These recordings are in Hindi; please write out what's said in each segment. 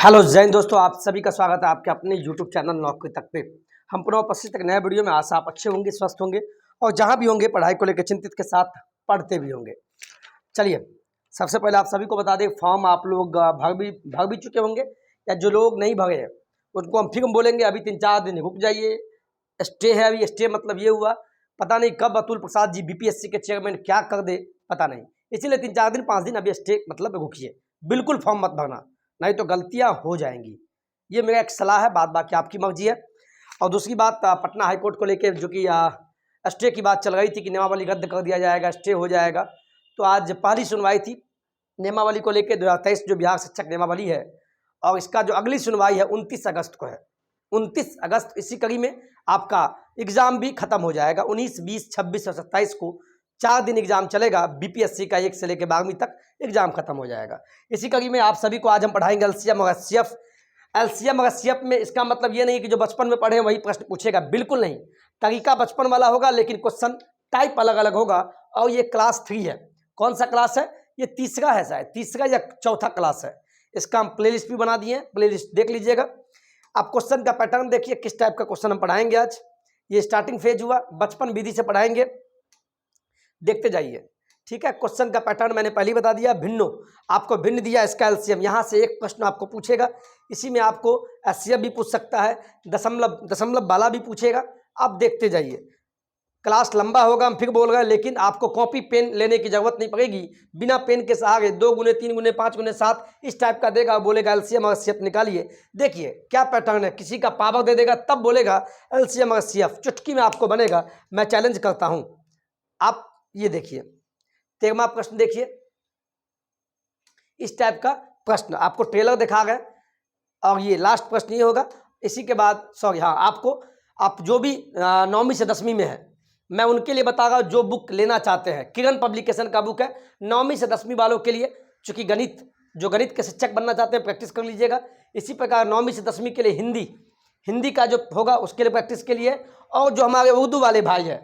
हेलो जय हिंद दोस्तों, आप सभी का स्वागत है आपके अपने यूट्यूब चैनल नौकरी तक पे। हम पुनः उपस्थित एक नए वीडियो में। आशा आप अच्छे होंगे, स्वस्थ होंगे और जहां भी होंगे पढ़ाई को लेकर चिंतित के साथ पढ़ते भी होंगे। चलिए, सबसे पहले आप सभी को बता दें, फॉर्म आप लोग भर भी चुके होंगे या जो लोग नहीं भरे हैं उनको हम फिर बोलेंगे अभी 3-4 दिन रुक जाइए। स्टे है, अभी स्टे मतलब ये हुआ पता नहीं कब अतुल प्रसाद जी बीपीएससी के चेयरमैन क्या कर दे पता नहीं, इसीलिए 3-4 दिन 5 दिन अभी स्टे मतलब रुकिए। बिल्कुल फॉर्म मत भरना, नहीं तो गलतियां हो जाएंगी। ये मेरा एक सलाह है, बात बाकी आपकी मर्जी है। और दूसरी बात, पटना हाईकोर्ट को लेकर जो कि स्टे की बात चल रही थी कि नियमावली रद्द कर दिया जाएगा, स्टे हो जाएगा, तो आज पहली सुनवाई थी नियमावली को लेकर 2023 जो बिहार शिक्षक नियमावली है, और इसका जो अगली सुनवाई है 29 अगस्त को है। 29 अगस्त इसी कड़ी में आपका एग्जाम भी खत्म हो जाएगा। 19, 20, 26 और 27 को 4 दिन एग्जाम चलेगा। बीपीएससी का 1 से लेकर 12वीं तक एग्जाम खत्म हो जाएगा। इसी कड़ी में आप सभी को आज हम पढ़ाएंगे एलसीएम और एचसीएफ। एलसीएम और एचसीएफ में इसका मतलब ये नहीं कि जो बचपन में पढ़े वही प्रश्न पूछेगा, बिल्कुल नहीं। तरीका बचपन वाला होगा लेकिन क्वेश्चन टाइप अलग अलग होगा। और ये क्लास 3 है। कौन सा क्लास है? ये तीसरा है, शायद तीसरा या चौथा क्लास है। इसका हम प्लेलिस्ट भी बना दिए हैं, प्लेलिस्ट देख लीजिएगा। आप क्वेश्चन का पैटर्न देखिए, किस टाइप का क्वेश्चन हम पढ़ाएंगे आज। ये स्टार्टिंग फेज हुआ, बचपन विधि से पढ़ाएंगे, देखते जाइए। ठीक है, क्वेश्चन का पैटर्न मैंने पहले ही बता दिया। भिन्नो आपको भिन्न दिया, इसका एलसीएम यहाँ से एक प्रश्न आपको पूछेगा। इसी में आपको एचसीएफ भी पूछ सकता है, दशमलव वाला भी पूछेगा। आप देखते जाइए, क्लास लंबा होगा, हम फिर बोल रहे हैं, लेकिन आपको कॉपी पेन लेने की जरूरत नहीं पड़ेगी। बिना पेन के सहारे 2 गुने 3 गुने 5 गुने 7 इस टाइप का देगा, बोलेगा एलसीएम और एचसीएफ निकालिए। देखिए क्या पैटर्न है, किसी का पावर दे देगा तब बोलेगा एलसीएम और एचसीएफ, चुटकी में आपको बनेगा। मैं चैलेंज करता हूं, आप ये देखिए 13वां प्रश्न देखिए, इस टाइप का प्रश्न आपको ट्रेलर दिखा गए और ये लास्ट प्रश्न ये होगा। इसी के बाद सॉरी हाँ, आपको आप जो भी 9वीं से 10वीं में है, मैं उनके लिए बता रहा हूँ जो बुक लेना चाहते हैं। किरण पब्लिकेशन का बुक है 9वीं से 10वीं वालों के लिए, चूँकि गणित के शिक्षक बनना चाहते हैं प्रैक्टिस कर लीजिएगा। इसी प्रकार 9वीं से 10वीं के लिए हिंदी का जो होगा उसके लिए प्रैक्टिस के लिए। और जो हमारे उर्दू वाले भाई हैं,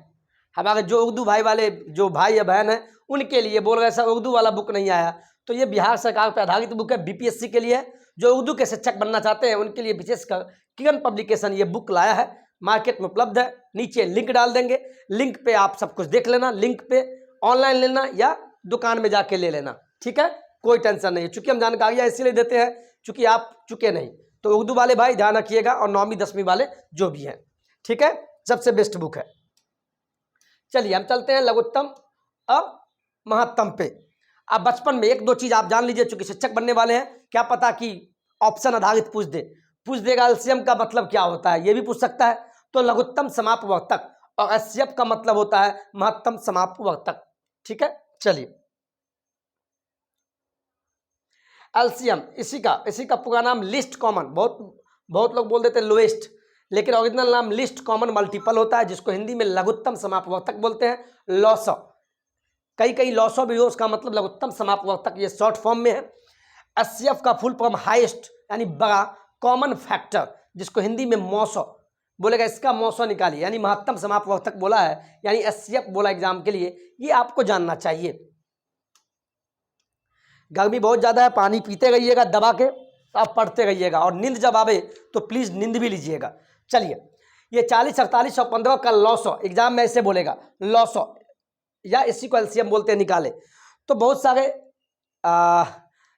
हमारे जो उर्दू भाई वाले जो भाई या बहन है, उनके लिए बोल रहे सर उर्दू वाला बुक नहीं आया, तो ये बिहार सरकार पर आधारित बुक है, बीपीएससी के लिए। जो उर्दू के शिक्षक बनना चाहते हैं उनके लिए विशेषकर किरण पब्लिकेशन ये बुक लाया है, मार्केट में उपलब्ध है। नीचे लिंक डाल देंगे, लिंक पे आप सब कुछ देख लेना। लिंक पे ऑनलाइन लेना या दुकान में जाके ले लेना, ठीक है, कोई टेंशन नहीं है। चूंकि हम जानकारियाँ इसीलिए देते हैं चूंकि आप चुके नहीं, तो उर्दू वाले भाई ध्यान रखिएगा और 9वीं 10वीं वाले जो भी हैं, ठीक है, सबसे बेस्ट बुक है। चलिए हम चलते हैं लघुत्तम और महत्तम पे। अब बचपन में 1-2 चीज आप जान लीजिए, चूंकि शिक्षक बनने वाले हैं, क्या पता कि ऑप्शन आधारित पूछ देगा एलसीएम का मतलब क्या होता है, ये भी पूछ सकता है। तो लघुत्तम समापवर्तक और एचसीएफ का मतलब होता है महत्तम समापवर्तक, ठीक है। चलिए एलसीएम, इसी का पूरा नाम लिस्ट कॉमन, बहुत लोग बोल देते हैं लोएस्ट, लेकिन ओरिजिनल नाम लिस्ट कॉमन मल्टीपल होता है, जिसको हिंदी में लघुत्तम समापवर्तक बोलते हैं, लॉसो। कई लॉसो भी हो, उसका मतलब लघुत्तम समापवर्तक, ये शॉर्ट फॉर्म में है। एचसीएफ का फुल फॉर्म हाईएस्ट यानी बड़ा कॉमन फैक्टर, जिसको हिंदी में मौसो बोलेगा, इसका मौसो निकालिए, यानी महत्तम समापवर्तक बोला है, यानी एचसीएफ बोला एग्जाम के लिए, ये आपको जानना चाहिए। गर्मी बहुत ज़्यादा है, पानी पीते रहिएगा दबा के, आप पढ़ते रहिएगा, और नींद जब आवे तो प्लीज़ नींद भी लीजिएगा। चलिए, ये 40, 48 और 15 का लॉसो एग्जाम में ऐसे बोलेगा, लॉसो, या इसी को एलसीएम बोलते हैं, निकाले। तो बहुत सारे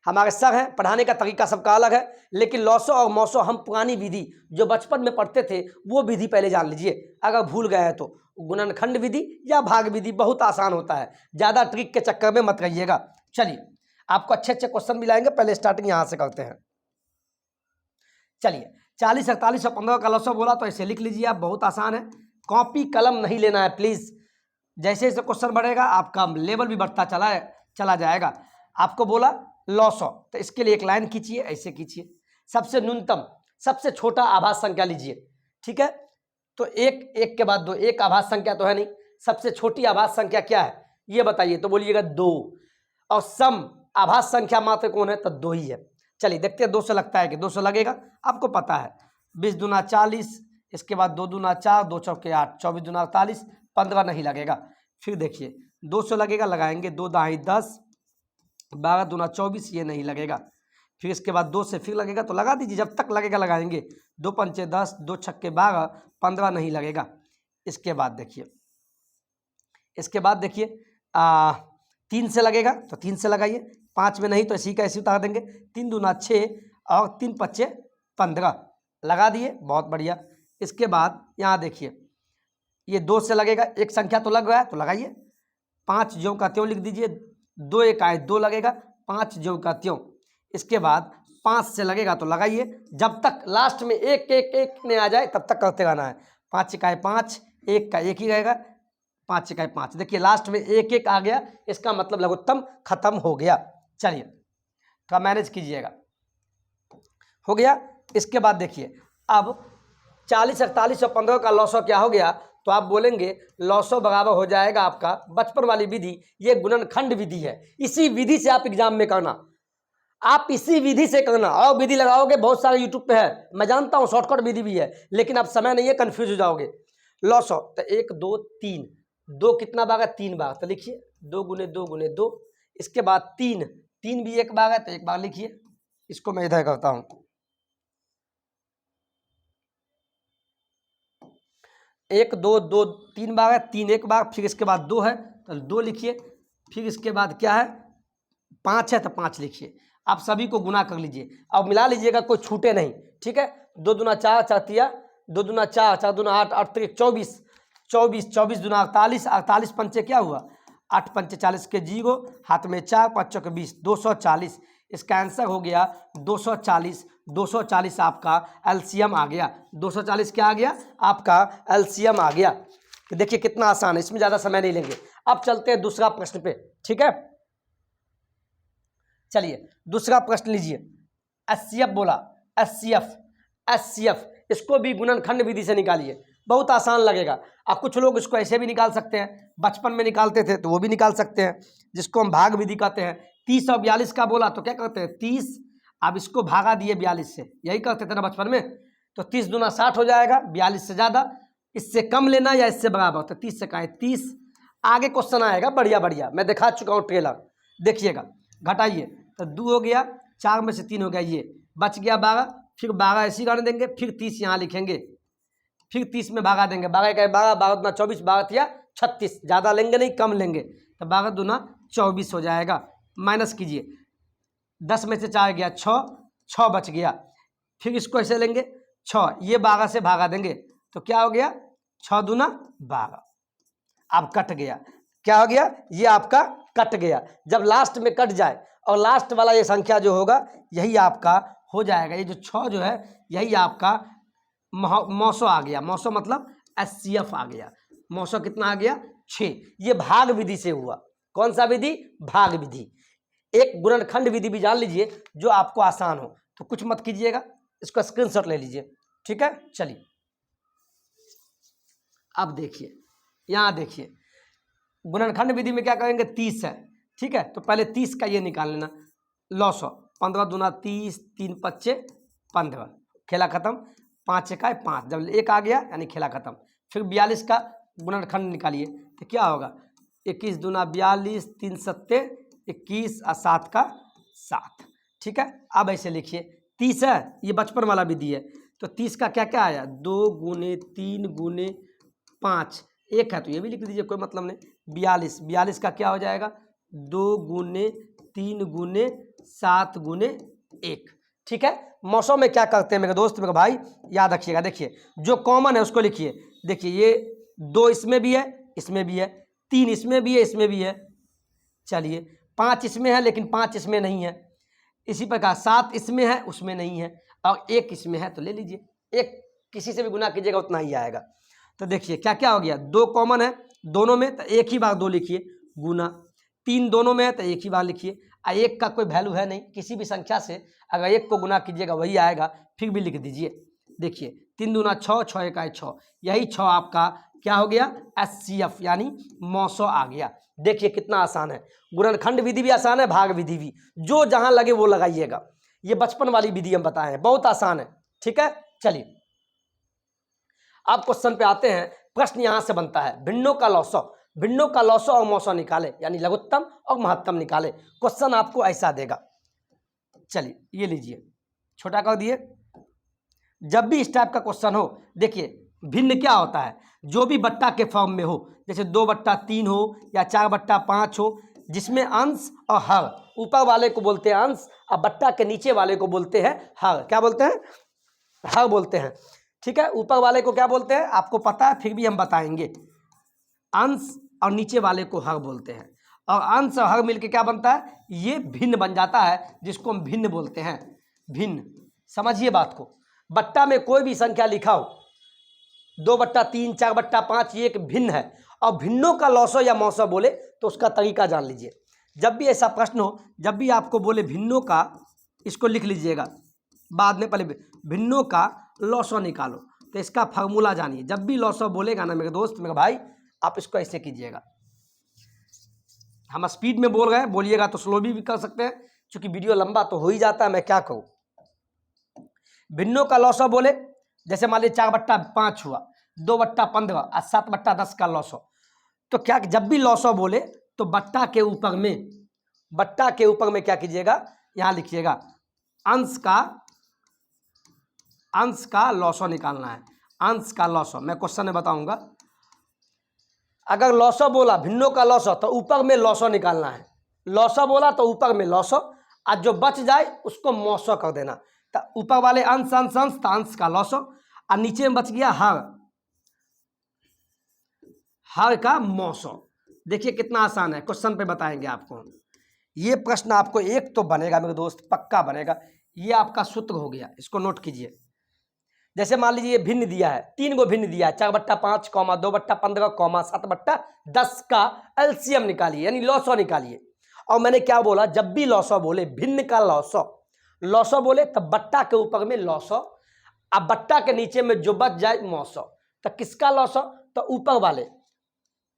हमारे सर हैं, पढ़ाने का तरीका सबका अलग है, लेकिन लॉसो और मौसो हम पुरानी विधि जो बचपन में पढ़ते थे वो विधि पहले जान लीजिए, अगर भूल गए हैं तो। गुणनखंड विधि या भाग विधि बहुत आसान होता है, ज़्यादा ट्रिक के चक्कर में मत रहिएगा। चलिए, आपको अच्छे क्वेश्चन भी लाएंगे, पहले स्टार्टिंग यहाँ से करते हैं। चलिए 40, 48 और 15 का लॉसो बोला तो ऐसे लिख लीजिए आप, बहुत आसान है। कॉपी कलम नहीं लेना है प्लीज़, जैसे जैसे क्वेश्चन बढ़ेगा आपका लेवल भी बढ़ता चला जाएगा। आपको बोला लॉसो, तो इसके लिए एक लाइन खींचिए, ऐसे खींचिए, सबसे न्यूनतम सबसे छोटा आभास संख्या लीजिए, ठीक है। तो एक के बाद 2, एक आभास संख्या तो है नहीं, सबसे छोटी आभास संख्या क्या है ये बताइए, तो बोलिएगा 2। और सम आभास संख्या मात्र कौन है, तो 2 ही है। चलिए देखते हैं 2 से लगता है कि 2 से लगेगा, आपको पता है 20 दूना 40, इसके बाद 2 दूना 4, 2 चौके 8, 24 दूना 48, 15 नहीं लगेगा। फिर देखिए 200 लगेगा, लगाएंगे, 2 दाई 10, 12 दूना 24, ये नहीं लगेगा। फिर इसके बाद 2 से फिर लगेगा तो लगा दीजिए, जब तक लगेगा लगाएंगे। 2 पंचे 10, 2 छक्के 12, 15 नहीं लगेगा। इसके बाद देखिए, इसके बाद देखिए 3 से लगेगा तो 3 से लगाइए, 5 में नहीं तो इसी का ऐसे उतार देंगे। 3 दूना 6 और 3 पच्चे 15 लगा दिए, बहुत बढ़िया। इसके बाद यहाँ देखिए ये 2 से लगेगा, एक संख्या तो लग रहा है तो लगाइए। 5 ज्यों का त्यों लिख दीजिए, 2 एक आए 2 लगेगा, 5 ज्यों का त्यों। इसके बाद 5 से लगेगा तो लगाइए, जब तक लास्ट में एक एक एक नहीं आ जाए तब तक करते रहना है। 5 इकाई 5, एक का एक ही रहेगा, 5 इकाई 5। देखिए लास्ट में एक एक आ गया, इसका मतलब लघुत्तम खत्म हो गया। चलिए थोड़ा मैनेज कीजिएगा, हो गया। इसके बाद देखिए अब 40, 48 और 15 का लॉसो क्या हो गया, तो आप बोलेंगे लॉसो बराबर हो जाएगा आपका बचपन वाली विधि, ये गुणनखंड विधि है। इसी विधि से आप एग्जाम में करना, आप इसी विधि से करना। और विधि लगाओगे बहुत सारे यूट्यूब पे है, मैं जानता हूँ शॉर्टकट विधि भी है, लेकिन अब समय नहीं है, कंफ्यूज हो जाओगे। लॉसो तो 1 2 3, 2 कितना बार है 3 बार, तो लिखिए 2 गुने 2 गुने 2। इसके बाद 3, 3 भी एक बार है तो एक बार लिखिए। इसको मैं इधर करता हूँ, 1 2 2 3 बार है, 3 एक बार, फिर इसके बाद 2 है तो 2 लिखिए। फिर इसके बाद क्या है 5 है तो 5 लिखिए। आप सभी को गुना कर लीजिए, अब मिला लीजिएगा, कोई छूटे नहीं, ठीक है। 2 दूना 4, 4 तिया 2 दूना 4, 4 दूना 8, 8 3 24, 24, 24 दूना 48, 48 पंचे क्या हुआ 8 पंचे 40 के 0, हाथ में 4, 5 के 20, 240। इसका आंसर हो गया 240। 240 आपका एलसीएम आ गया। 240 क्या आ गया आपका एलसीएम आ गया। देखिए कितना आसान है, इसमें ज़्यादा समय नहीं लेंगे। अब चलते हैं दूसरा प्रश्न पे, ठीक है। चलिए दूसरा प्रश्न लीजिए। एचसीएफ बोला, एचसीएफ इसको भी गुणनखंड विधि से निकालिए, बहुत आसान लगेगा। अब कुछ लोग इसको ऐसे भी निकाल सकते हैं, बचपन में निकालते थे तो वो भी निकाल सकते हैं, जिसको हम भाग विधि कहते हैं। 30 और 42 का बोला तो क्या करते हैं 30, अब इसको भागा दिए 42 से, यही करते थे ना बचपन में। तो 30 दूना 60 हो जाएगा, 42 से ज़्यादा, इससे कम लेना या इससे बराबर, तो 30 से कहें 30। आगे क्वेश्चन आएगा बढ़िया बढ़िया, मैं दिखा चुका हूँ ट्रेलर, देखिएगा। घटाइए तो 2 हो गया, 4 में से 3 हो गया, ये बच गया 12। फिर 12 ऐसी करने देंगे, फिर 30 यहाँ लिखेंगे, फिर 30 में भागा देंगे। 12 का 12, 12 दूना 24, 12 या 36, ज़्यादा लेंगे नहीं कम लेंगे, तो 12 दूना 24 हो जाएगा। माइनस कीजिए, 10 में से 4 गया 6, 6 बच गया। फिर इसको ऐसे लेंगे 6, ये 12 से भागा देंगे तो क्या हो गया 6 दूना 12, अब कट गया। क्या हो गया ये आपका कट गया। जब लास्ट में कट जाए और लास्ट वाला ये संख्या जो होगा यही आपका हो जाएगा। ये जो 6 जो है यही आपका मौसो आ गया। मौसो मतलब एचसीएफ आ गया। मौसो कितना आ गया 6। ये भाग विधि से हुआ। कौन सा विधि भाग विधि। एक गुणनखंड विधि भी जान लीजिए जो आपको आसान हो, तो कुछ मत कीजिएगा, इसका स्क्रीनशॉट ले लीजिए, ठीक है। चलिए अब देखिए, यहाँ देखिए गुणनखंड विधि में क्या करेंगे 30 है, ठीक है। तो पहले 30 का ये निकाल लेना, लॉसो 15 दूना 30, 3 पच्चे 15, खेला खत्म। 5 इकाई 5, जब 1 आ गया यानी खेला खत्म। फिर 42 का गुणनखंड निकालिए तो क्या होगा 21 दूना 42, 3 सत्ते 21 और 7 का 7, ठीक है। अब ऐसे लिखिए 30 है, ये बचपन वाला विधि है, तो 30 का क्या क्या आया 2 गुने 3 गुने 5, 1 है तो ये भी लिख दीजिए, कोई मतलब नहीं। 42 का क्या हो जाएगा 2 गुने 3 गुने 7 गुने 1, ठीक है। मौसम में क्या करते हैं मेरे दोस्त मेरे भाई याद रखिएगा। देखिए जो कॉमन है उसको लिखिए। देखिए ये 2 इसमें भी है, इसमें भी है, 3 इसमें भी है, इसमें भी है। चलिए 5 इसमें है लेकिन 5 इसमें नहीं है। इसी प्रकार 7 इसमें है, उसमें नहीं है, और 1 इसमें है तो ले लीजिए। 1 किसी से भी गुना कीजिएगा उतना ही आएगा। तो देखिए क्या क्या हो गया 2 कॉमन है दोनों में तो एक ही बार 2 लिखिए गुना, 3 दोनों में है तो एक ही बार लिखिए। 1 का कोई वैल्यू है नहीं, किसी भी संख्या से अगर 1 को गुना कीजिएगा वही आएगा, फिर भी लिख दीजिए। देखिए 3 दूना 6, 6 1 6, यही 6 आपका क्या हो गया एचसीएफ यानी मौसो आ गया। देखिए कितना आसान है। गुणनखंड विधि भी आसान है, भाग विधि भी, जो जहां लगे वो लगाइएगा। ये बचपन वाली विधि हम बताए हैं, बहुत आसान है, ठीक है। चलिए अब क्वेश्चन पे आते हैं। प्रश्न यहां से बनता है भिन्नों का लौसो, भिन्नों का लौसो और मौसो निकाले, यानी लघुत्तम और महत्तम निकाले। क्वेश्चन आपको ऐसा देगा, चलिए ये लीजिए, छोटा कर दिए। जब भी इस टाइप का क्वेश्चन हो, देखिए भिन्न क्या होता है, जो भी बट्टा के फॉर्म में हो, जैसे 2/3 हो या 4/5 हो, जिसमें अंश और हर, ऊपर वाले को बोलते हैं अंश और बट्टा के नीचे वाले को बोलते हैं हर। क्या बोलते हैं? हर बोलते हैं। ठीक है, ऊपर वाले को क्या बोलते हैं आपको पता है, फिर भी हम बताएंगे। अंश और नीचे वाले को हर बोलते हैं, और अंश और हर मिलके क्या बनता है, ये भिन्न बन जाता है, जिसको हम भिन्न बोलते हैं। भिन्न, समझिए बात को। बट्टा में कोई भी संख्या लिखा हो, 2/3, 4/5, ये एक भिन्न है। और भिन्नों का लौसो या मौसो बोले तो उसका तरीका जान लीजिए। जब भी ऐसा प्रश्न हो, जब भी आपको बोले भिन्नों का, इसको लिख लीजिएगा बाद में, पहले भिन्नों का लौसो निकालो, तो इसका फार्मूला जानिए। जब भी लौसो बोलेगा ना मेरे दोस्त, मेरे भाई, आप इसको ऐसे कीजिएगा। हम स्पीड में बोल रहे हैं, बोलिएगा तो स्लो भी कर सकते हैं, क्योंकि वीडियो लंबा तो हो ही जाता है, मैं क्या कहूँ। भिन्नों का लौसो बोले, जैसे मान लीजिए 4/5 हुआ, 2/15 और 7/10 का लौसो। तो क्या, जब भी लौसो बोले तो बट्टा के ऊपर में क्या कीजिएगा, यहां लिखिएगा अंश का लौसो निकालना है। अंश का लौसो मैं क्वेश्चन में बताऊंगा। अगर लौसो बोला भिन्नों का लौसो, तो ऊपर में लौसो निकालना है। लौसो बोला तो ऊपर में लौसो, और जो बच जाए उसको मौसो कर देना। तो ऊपर वाले अंश अंश अंश, तो अंश का लौसो, और नीचे में बच गया हर का मौसो। देखिए कितना आसान है, क्वेश्चन पे बताएंगे आपको। ये प्रश्न आपको एक तो बनेगा मेरे दोस्त, पक्का बनेगा। ये आपका सूत्र हो गया, इसको नोट कीजिए। जैसे मान लीजिए भिन्न दिया है, 3 गो भिन्न दिया है, 4/5, 2/15, 7/10 का एलसीएम निकालिए, यानी लौसो निकालिए। और मैंने क्या बोला, जब भी लौसो बोले, भिन्न का लौसो बोले तब बट्टा के ऊपर में लौसो, अब बट्टा के नीचे में जो बच जाए मौसो। तो किसका लौसो, तो ऊपर वाले,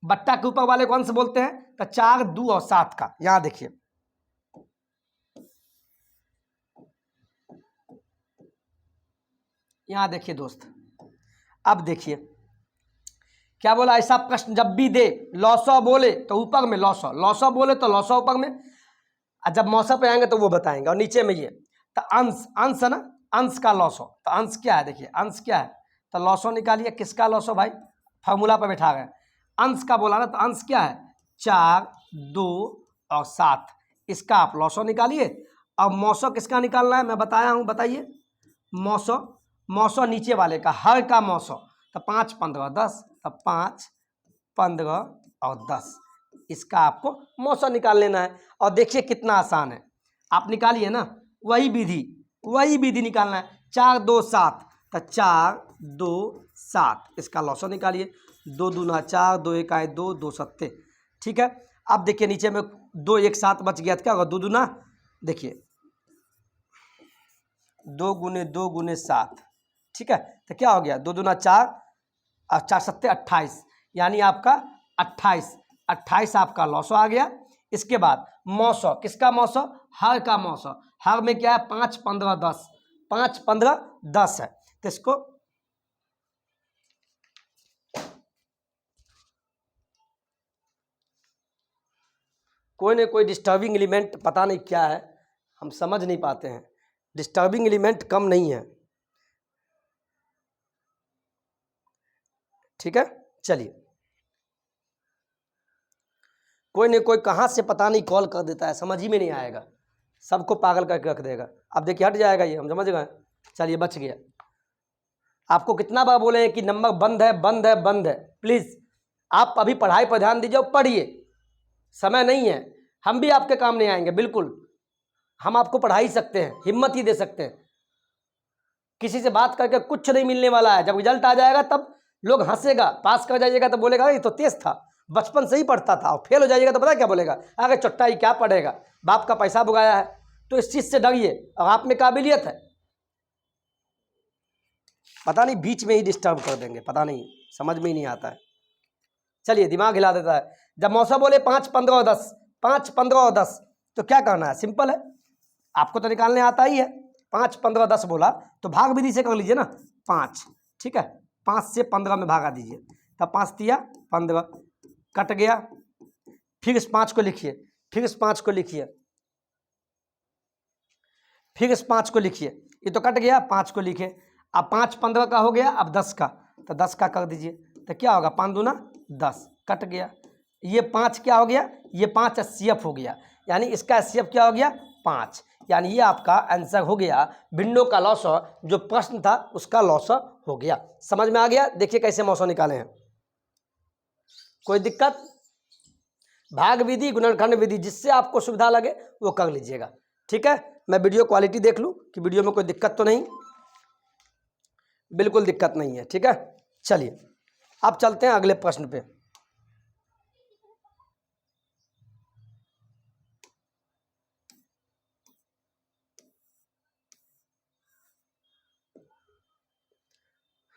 बट्टा के ऊपर वाले कौन से बोलते हैं, तो 4, 2 और 7 का। यहां देखिए, यहां देखिए दोस्त, अब देखिए क्या बोला। ऐसा प्रश्न जब भी दे, लौसो बोले तो ऊपर में लौसो बोले तो लौसो ऊपर में, और जब मौसम पे आएंगे तो वो बताएंगे। और नीचे में ये, तो अंश है ना, अंश का लौसो। तो अंश क्या है, देखिए अंश क्या है, तो लौसो निकालिए। किसका लौसो भाई, फार्मूला पर बैठा गए, अंश का बोला ना, तो अंश क्या है, 4, 2 और 7, इसका आप लौसो निकालिए। और मौसो किसका निकालना है, मैं बताया हूँ, बताइए। मौसो नीचे वाले का, हर का मौसो, तो 5, 15, 10, तो 5, 15 और 10, इसका आपको मौसो निकाल लेना है। और देखिए कितना आसान है, आप निकालिए ना, वही विधि निकालना है। 4, 2, 7, तो 4, 2, 7, इसका लौसो निकालिए। 2 दूना 4, 2 एकाएं 2, 2 सत्ते। ठीक है, अब देखिए नीचे में 2 1 7 बच गया, तो क्या होगा, 2 दूना, देखिए 2 गुने 2 गुने 7, ठीक है, तो क्या हो गया, 2 दूना 4 और 4 सत्ते 28, यानी आपका 28 आपका लौसो आ गया। इसके बाद मौसो, किसका मौसो, हर का मौसो। हर में क्या है, 5, 15, 10, 5, 15, 10 है। तो इसको कोई ना कोई डिस्टर्बिंग एलिमेंट, पता नहीं क्या है, हम समझ नहीं पाते हैं। डिस्टर्बिंग एलिमेंट कम नहीं है, ठीक है। चलिए, कोई न कोई कहाँ से पता नहीं कॉल कर देता है, समझ ही में नहीं आएगा, सबको पागल करके रख देगा। अब देखिए हट जाएगा ये, हम समझ गए। चलिए बच गया। आपको कितना बार बोले हैं कि नंबर बंद है, बंद है, बंद है। प्लीज़ आप अभी पढ़ाई पर ध्यान दीजिए, पढ़िए, समय नहीं है। हम भी आपके काम नहीं आएंगे, बिल्कुल। हम आपको पढ़ा ही सकते हैं, हिम्मत ही दे सकते हैं। किसी से बात करके कुछ नहीं मिलने वाला है। जब रिजल्ट आ जाएगा तब लोग हंसेगा, पास कर जाइएगा तो बोलेगा ये तो तेज था, बचपन से ही पढ़ता था। और फेल हो जाइएगा तो पता क्या बोलेगा, अरे चट्टा ही क्या पढ़ेगा, बाप का पैसा भुगाया है। तो इस चीज़ से डरिए, और आप में काबिलियत है। पता नहीं बीच में ही डिस्टर्ब कर देंगे, पता नहीं, समझ में ही नहीं आता है। चलिए दिमाग हिला देता है। जब मौसा बोले 5, 15 और 10, 5, 15 और 10, तो क्या करना है, सिंपल है, आपको तो निकालने आता ही है। 5, 15, 10 बोला तो भाग विधि से कर लीजिए ना, 5, ठीक है, 5 से 15 में भागा दीजिए, तब 5 दिया 15, कट गया। फिर इस 5 को लिखिए, फिर इस 5 को लिखिए, फिर इस 5 को लिखिए, ये तो कट गया, 5 को लिखे। अब 5 15 का हो गया, अब 10 का, तो 10 का कर दीजिए, तो क्या होगा 5 दूना 10, कट गया। ये 5 क्या हो गया, ये 5 HCF हो गया, यानी इसका HCF क्या हो गया 5, यानी ये आपका आंसर हो गया भिन्नों का लॉसो, जो प्रश्न था उसका लॉसो हो गया। समझ में आ गया? देखिए कैसे मौसम निकाले हैं, कोई दिक्कत? भाग विधि, गुणनखंड विधि, जिससे आपको सुविधा लगे वो कर लीजिएगा, ठीक है। मैं वीडियो क्वालिटी देख लूँ कि वीडियो में कोई दिक्कत तो नहीं, बिल्कुल दिक्कत नहीं है, ठीक है। चलिए अब चलते हैं अगले प्रश्न पे।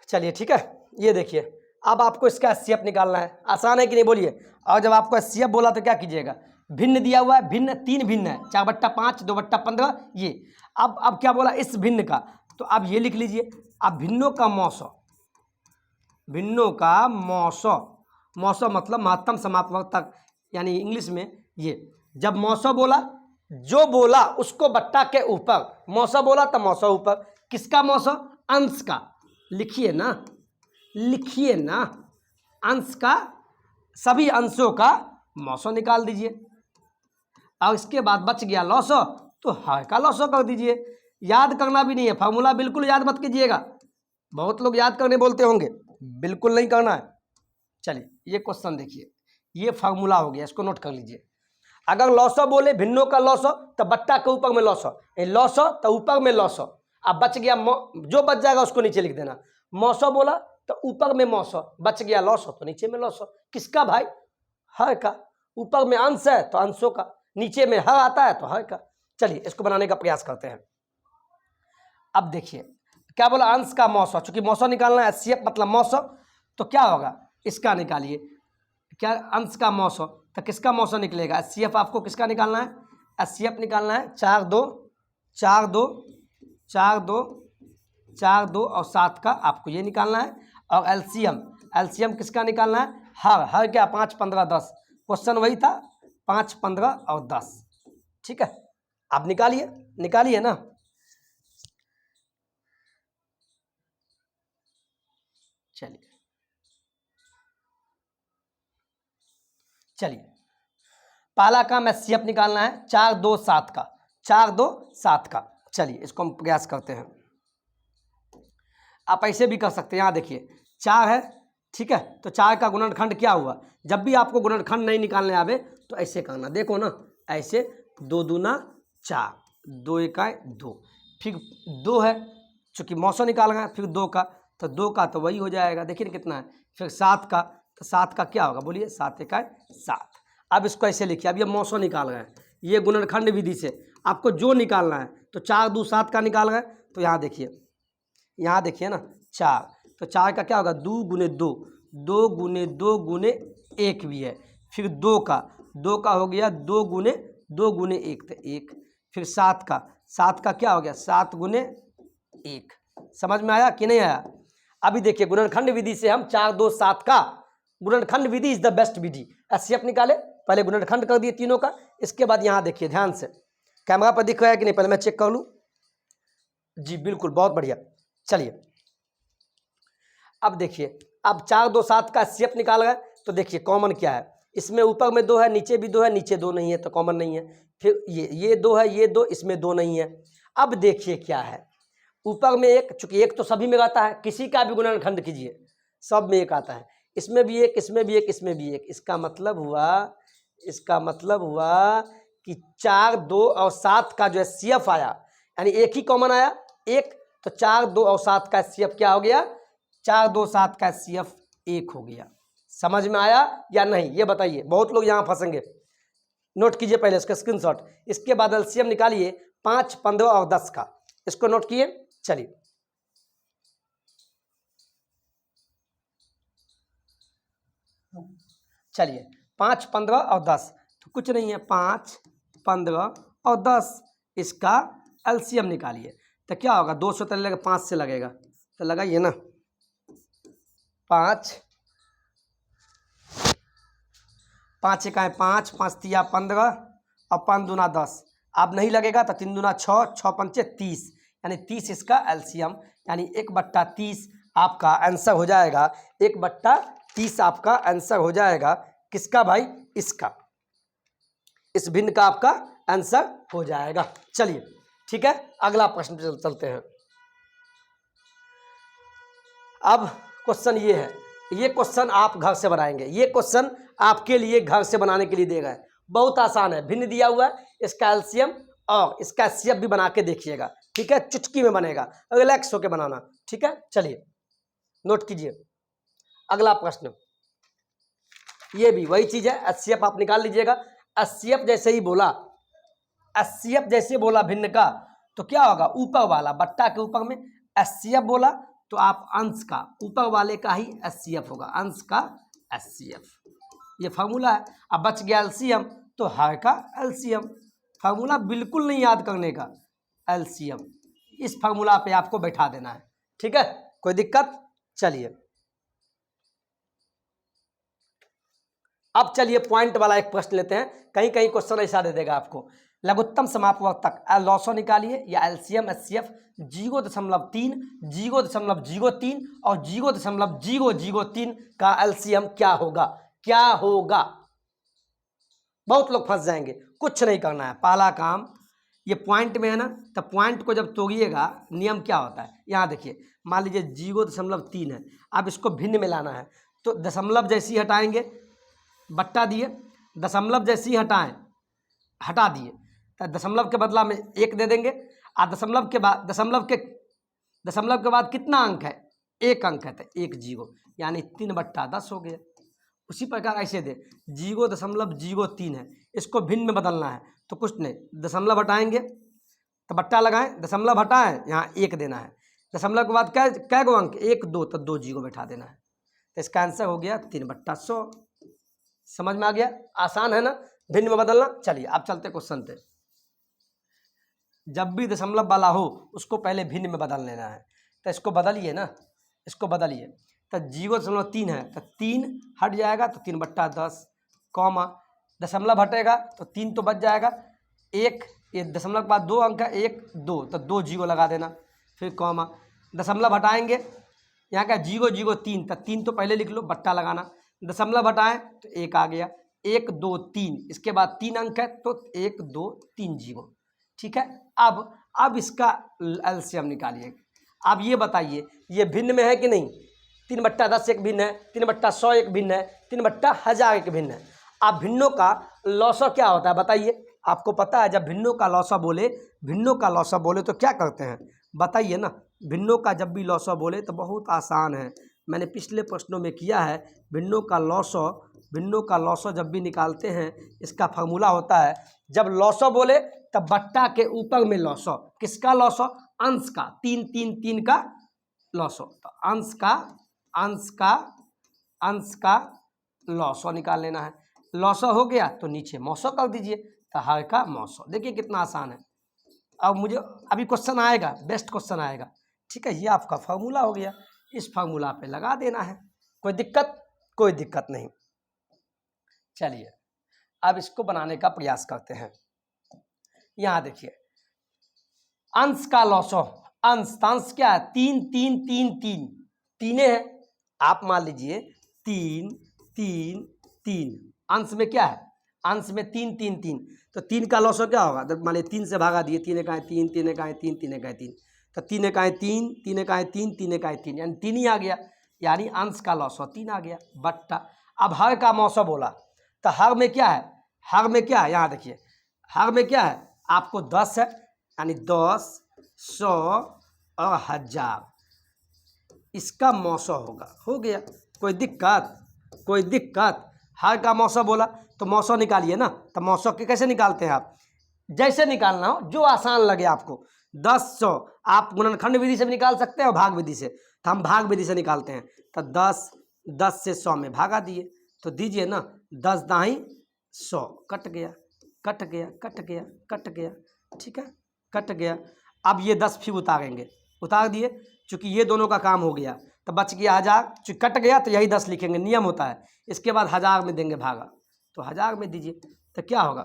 चलिए ठीक है, ये देखिए अब आपको इसका HCF निकालना है। आसान है कि नहीं बोलिए? और जब आपको HCF बोला तो क्या कीजिएगा, भिन्न दिया हुआ है, भिन्न 3 भिन्न है, 4/5 2/15 ये। अब क्या बोला इस भिन्न का, तो अब ये लिख लीजिए। अब भिन्नों का मौसम, भिन्नों का मौसम, मौसम मतलब महत्तम समापवर्ग तक, यानी इंग्लिश में ये। जब मौसम बोला, जो बोला उसको बट्टा के ऊपर, मौसम बोला तो मौसम ऊपर, किसका मौसम, अंश का, लिखिए ना, लिखिए ना, अंश का, सभी अंशों का मौसम निकाल दीजिए। और इसके बाद बच गया लॉसो, तो हर का लॉसो कर दीजिए। याद करना भी नहीं है, फार्मूला बिल्कुल याद मत कीजिएगा, बहुत लोग याद करने बोलते होंगे, बिल्कुल नहीं करना है। चलिए ये क्वेश्चन देखिए, ये फार्मूला हो गया, इसको नोट कर लीजिए। अगर लॉसो बोले भिन्नों का लॉसो, तो बट्टा के ऊपर में लॉसो, लॉसो तो ऊपर में लॉसो। अब बच गया, जो बच जाएगा उसको नीचे लिख देना। मौसो बोला तो ऊपर में मौसो, बच गया लॉसो तो नीचे में लॉसो। किसका भाई, हर का। ऊपर में अंश है तो अंशों का, नीचे में हर आता है तो हर का। चलिए इसको बनाने का प्रयास करते हैं। अब देखिए क्या बोला, अंश का मौसम, चूंकि मौसम निकालना है, HCF मतलब मौसम, तो क्या होगा इसका निकालिए, क्या अंश का मौसम, तो किसका मौसम निकलेगा, HCF आपको किसका निकालना है, HCF निकालना है 4 2 4 2 4 2 4 2 और 7 का आपको ये निकालना है। और LCM किसका निकालना है, हर क्या 5 15 10, क्वेश्चन वही था 5 15 और 10, ठीक है। आप निकालिए, निकालिए ना। चलिए पहला काम HCF निकालना है 4 2 7 का, 4 2 7 का। चलिए इसको हम प्रयास करते हैं। आप ऐसे भी कर सकते हैं, यहाँ देखिए 4 है, ठीक है, तो 4 का गुणनखंड क्या हुआ। जब भी आपको गुणनखंड नहीं निकालने आवे तो ऐसे करना, देखो ना, ऐसे 2 दूना 4, 2 एकाई 2, फिर 2 है, चूँकि मौसम निकालना है, फिर 2 का, तो 2 का तो वही हो जाएगा, देखिए ना कितना है, फिर 7 का, तो 7 का क्या होगा बोलिए, 7 एकाई 7। अब इसको ऐसे लिखिए, अब ये मौसम निकाल रहे हैं, ये गुणनखंड विधि से आपको जो निकालना है, तो 4 2 7 का निकाल रहे हैं, तो यहाँ देखिए ना 4, तो 4 का क्या होगा 2 गुने 2, 2 गुने 2 गुने 1 भी है, फिर 2 का हो गया 2 गुने 1 तो 1, फिर 7 का क्या हो गया 7 गुने 1। समझ में आया कि नहीं आया? अभी देखिए गुणनखंड विधि से हम 4 2 7 का, गुणनखंड विधि इज द बेस्ट विधि। HCF निकाले, पहले गुणनखंड कर दिए तीनों का, इसके बाद यहाँ देखिए ध्यान से, कैमरा पर दिख रहा है कि नहीं, पहले मैं चेक कर लूँ। जी बिल्कुल, बहुत बढ़िया। चलिए अब देखिए, अब 4 2 7 का HCF निकाल गए, तो देखिए कॉमन क्या है, इसमें ऊपर में 2 है, नीचे भी 2 है, नीचे 2 नहीं है तो कॉमन नहीं है। फिर ये 2 है, ये 2, इसमें 2 नहीं है। अब देखिए क्या है, ऊपर में 1, चूंकि 1 तो सभी में आता है, किसी का भी गुणनखंड कीजिए सब में 1 आता है, इसमें भी 1, इसमें भी 1, इसमें भी 1। इसका मतलब हुआ कि 4 2 और 7 का जो HCF आया, यानी एक ही कॉमन आया 1, तो 4 2 और 7 का HCF क्या हो गया, 4 2 7 का HCF 1 हो गया। समझ में आया या नहीं ये बताइए, बहुत लोग यहाँ फंसेंगे। नोट कीजिए पहले इसका स्क्रीनशॉट, इसके बाद LCM निकालिए 5 15 और 10 का, इसको नोट किए। चलिए चलिए 5 15 और 10, तो कुछ नहीं है, 5 15 और 10, इसका LCM निकालिए, तो क्या होगा 200 तो लगेगा, 5 से लगेगा, तो लगाइए ना, 5 5 एकाएँ 5, 5 तिया 15 और 5 दूना 10, अब नहीं लगेगा तो 3 दूना 6, 6 पंचे 30, यानी 30 इसका एलसीएम, यानी 1/30 आपका आंसर हो जाएगा। 1/30 आपका आंसर हो जाएगा किसका भाई? इसका, इस भिन्न का आपका आंसर हो जाएगा। चलिए ठीक है, अगला प्रश्न पे चलते हैं। अब क्वेश्चन ये है, ये क्वेश्चन आप घर से बनाएंगे, ये क्वेश्चन आपके लिए घर से बनाने के लिए दिया गया है, बहुत आसान है। भिन्न दिया हुआ है, इसका एलसीएम और इसका एचसीएफ भी बना के देखिएगा, ठीक है, चुटकी में बनेगा, रिलैक्स होके बनाना, ठीक है। चलिए नोट कीजिए अगला प्रश्न, ये भी वही चीज है, एचसीएफ आप निकाल लीजिएगा। एचसीएफ जैसे ही बोला, एचसीएफ जैसे बोला भिन्न का, तो क्या होगा? ऊपर वाला बट्टा के ऊपर में एचसीएफ बोला तो आप अंश का ऊपर वाले का ही एचसीएफ होगा, अंश का एचसीएफ, ये फार्मूला है। अब बच गया एलसीएम, तो हर का एलसीएम, फार्मूला बिल्कुल नहीं याद करने का, एलसीएम इस फार्मूला पे आपको बैठा देना है, ठीक है, कोई दिक्कत? चलिए अब चलिए पॉइंट वाला एक प्रश्न लेते हैं, कहीं कहीं क्वेश्चन ऐसा दे देगा आपको, लघुत्तम समापवर्तक लॉसो निकालिए या एलसीएम एचसीएफ 0.3, 0.03 और 0.003 का एलसीएम क्या होगा? क्या होगा? बहुत लोग फंस जाएंगे, कुछ नहीं करना है। पहला काम, ये पॉइंट में है ना, तो पॉइंट को जब तोड़िएगा नियम क्या होता है, यहाँ देखिए, मान लीजिए 0.3 है, अब इसको भिन्न में लाना है, तो दशमलव जैसी हटाएंगे, बट्टा दिए, दशमलव जैसी हटाएं, हटा दिए, तो दशमलव के बदला में 1 दे देंगे, और दशमलव के बाद कितना अंक है? 1 अंक है, तो 1 0, यानी 3/10 हो गया। उसी प्रकार ऐसे दे 0.03 है, इसको भिन्न में बदलना है, तो कुछ नहीं, दशमलव हटाएंगे तो बट्टा लगाएं, दशमलव हटाएं, यहाँ 1 देना है, दशमलव के बाद कै गो अंक? 1 2, तो 2 0 बैठा देना है, तो इसका आंसर हो गया 3/100। समझ में आ गया? आसान है ना भिन्न में बदलना। चलिए अब चलते क्वेश्चन पे। जब भी दशमलव वाला हो उसको पहले भिन्न में बदल लेना है, तो इसको बदलिए ना, इसको बदलिए, तो 0.3 है तो 3 हट जाएगा, तो 3/10, कॉमा दशमलव हटेगा तो 3 तो बच जाएगा, 1, ये दशमलव के बाद 2 अंक है, 1 2, तो 2 0 लगा देना, फिर कॉमा दशमलव हटाएंगे, यहाँ का 0.03, तो 3 तो पहले लिख लो, बट्टा लगाना, दशमलव हटाएं तो 1 आ गया, 1 2 3, इसके बाद 3 अंक है तो 1 2 3 0, ठीक है। अब इसका एलसीएम निकालिए। अब ये बताइए, ये भिन्न में है कि नहीं? 3/10 एक भिन्न है, 3/100 एक भिन्न है, 3/1000 एक भिन्न है। अब भिन्नों का लॉसा क्या होता है बताइए? आपको पता है जब भिन्नों का लॉसा बोले तो क्या करते हैं बताइए ना? भिन्नों का जब भी लॉसा बोले तो बहुत आसान है, मैंने पिछले प्रश्नों में किया है। भिन्नों का लॉसा जब भी निकालते हैं, इसका फार्मूला होता है, जब लॉसा बोले तब बट्टा के ऊपर में लॉसा, किसका लॉसा? अंश का, 3 3 3 का लॉसा, तो अंश का लॉसा निकाल लेना है। लॉसा हो गया तो नीचे मौसा कर दीजिए, तो हर का मौसा। देखिए कितना आसान है। अब मुझे अभी क्वेश्चन आएगा, बेस्ट क्वेश्चन आएगा, ठीक है, ये आपका फार्मूला हो गया, इस फार्मूला पे लगा देना है, कोई दिक्कत नहीं। चलिए अब इसको बनाने का प्रयास करते हैं। यहाँ देखिए, अंश का लॉसा, अंश क्या है? 3 3 3 3 तीने है, आप मान लीजिए 3 3 3, अंश में क्या है? अंश में 3 3 3, तो 3 का लॉसा क्या होगा? मान लीजिए 3 से भागा दिए, 3 एकाएं 3, 3 एकाएं 3, 3 एकाएं 3, तो 3 एकाएं 3, 3 एकाएं 3, 3 एकाएं 3, यानी 3 ही आ गया, यानी अंश का लॉसा 3 आ गया, बट्टा। अब हर का मौसा बोला, तो हर में क्या है? यहाँ देखिए, हर में क्या है? आपको 10 है, यानी 10 100 और 1000, इसका मौसा होगा, हो गया। कोई दिक्कत? हर का मौसा बोला तो मौसा निकालिए ना, तो मौसा के कैसे निकालते हैं आप? जैसे निकालना हो, जो आसान लगे आपको। 10 100 आप गुणनखंड विधि से भी निकाल सकते हैं और भाग विधि से, तो हम भाग विधि से निकालते हैं। तो 10 से 100 में भागा दिए, तो दीजिए ना, 10 दाई 100, कट गया, ठीक है, कट गया। अब ये 10 फिर उतार दिए, चूँकि ये दोनों का काम हो गया, तो बच गया 1000, चूँकि कट गया तो यही 10 लिखेंगे, नियम होता है। इसके बाद 1000 में देंगे भागा, तो 1000 में दीजिए, तो क्या होगा?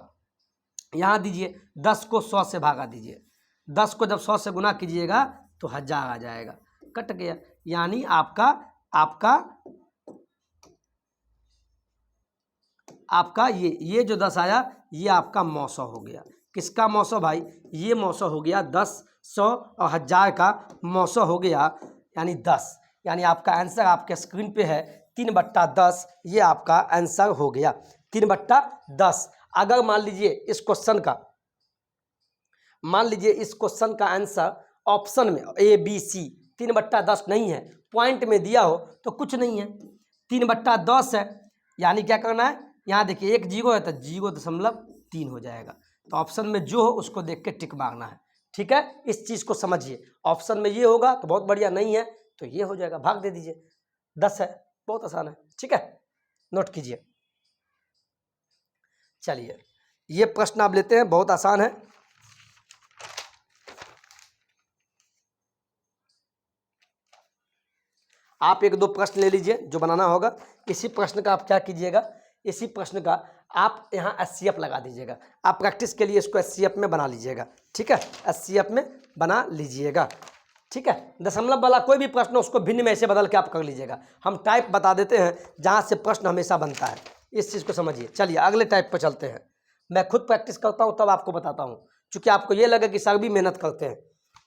यहाँ दीजिए 10 को 100 से भागा दीजिए, 10 को जब 100 से गुना कीजिएगा तो 1000 आ जाएगा, कट गया। यानी आपका आपका आपका ये जो 10 आया ये आपका 900 हो गया। किसका 900 भाई? ये 900 हो गया, 10, 100 और 1000 का 900 हो गया, यानी 10। यानी आपका आंसर आपके स्क्रीन पे है 3/10, ये आपका आंसर हो गया 3/10। अगर मान लीजिए इस क्वेश्चन का आंसर ऑप्शन में A B C 3/10 नहीं है, पॉइंट में दिया हो तो कुछ नहीं है, 3/10 है। यानी क्या करना है, यहाँ देखिए 1 0 है तो 0.3 हो जाएगा। तो ऑप्शन में जो हो उसको देख के टिक मारना है, ठीक है। इस चीज़ को समझिए, ऑप्शन में ये होगा तो बहुत बढ़िया, नहीं है तो ये हो जाएगा, भाग दे दीजिए। 10 है, बहुत आसान है, ठीक है, नोट कीजिए। चलिए ये प्रश्न आप लेते हैं, बहुत आसान है। आप 1-2 प्रश्न ले लीजिए जो बनाना होगा। इसी प्रश्न का आप क्या कीजिएगा, इसी प्रश्न का आप यहाँ एचसीएफ लगा दीजिएगा। आप प्रैक्टिस के लिए इसको एचसीएफ में बना लीजिएगा, ठीक है, एचसीएफ में बना लीजिएगा, ठीक है। दशमलव वाला कोई भी प्रश्न उसको भिन्न में ऐसे बदल के आप कर लीजिएगा। हम टाइप बता देते हैं जहाँ से प्रश्न हमेशा बनता है, इस चीज़ को समझिए। चलिए अगले टाइप पर चलते हैं। मैं खुद प्रैक्टिस करता हूँ तब आपको बताता हूँ, क्योंकि आपको ये लगे कि सर भी मेहनत करते हैं,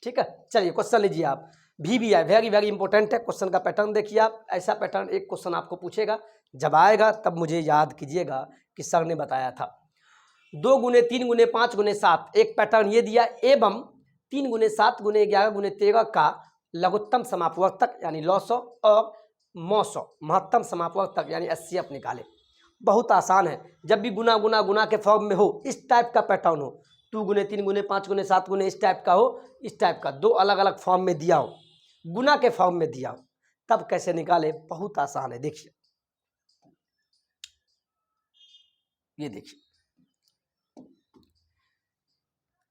ठीक है। चलिए क्वेश्चन लीजिए आप, VBI वेरी वेरी इंपॉर्टेंट है। क्वेश्चन का पैटर्न देखिए आप, ऐसा पैटर्न एक क्वेश्चन आपको पूछेगा, जब आएगा तब मुझे याद कीजिएगा कि सर ने बताया था। 2 गुने 3 गुने 5 गुने 7, एक पैटर्न ये दिया, एवं 3 गुने 7 गुने 11 गुने 13 का लघुत्तम समापवर्तक यानी लॉसो और मौसो महत्तम समापवर्तक यानी एचसीएफ निकाले। बहुत आसान है, जब भी गुना गुना गुना के फॉर्म में हो, इस टाइप का पैटर्न हो, 2 गुने 3 गुने 5 गुने 7 गुने इस टाइप का हो, इस टाइप का 2 अलग अलग फॉर्म में दिया हो, गुना के फॉर्म में दिया हो, तब कैसे निकाले, बहुत आसान है। देखिए ये देखिए,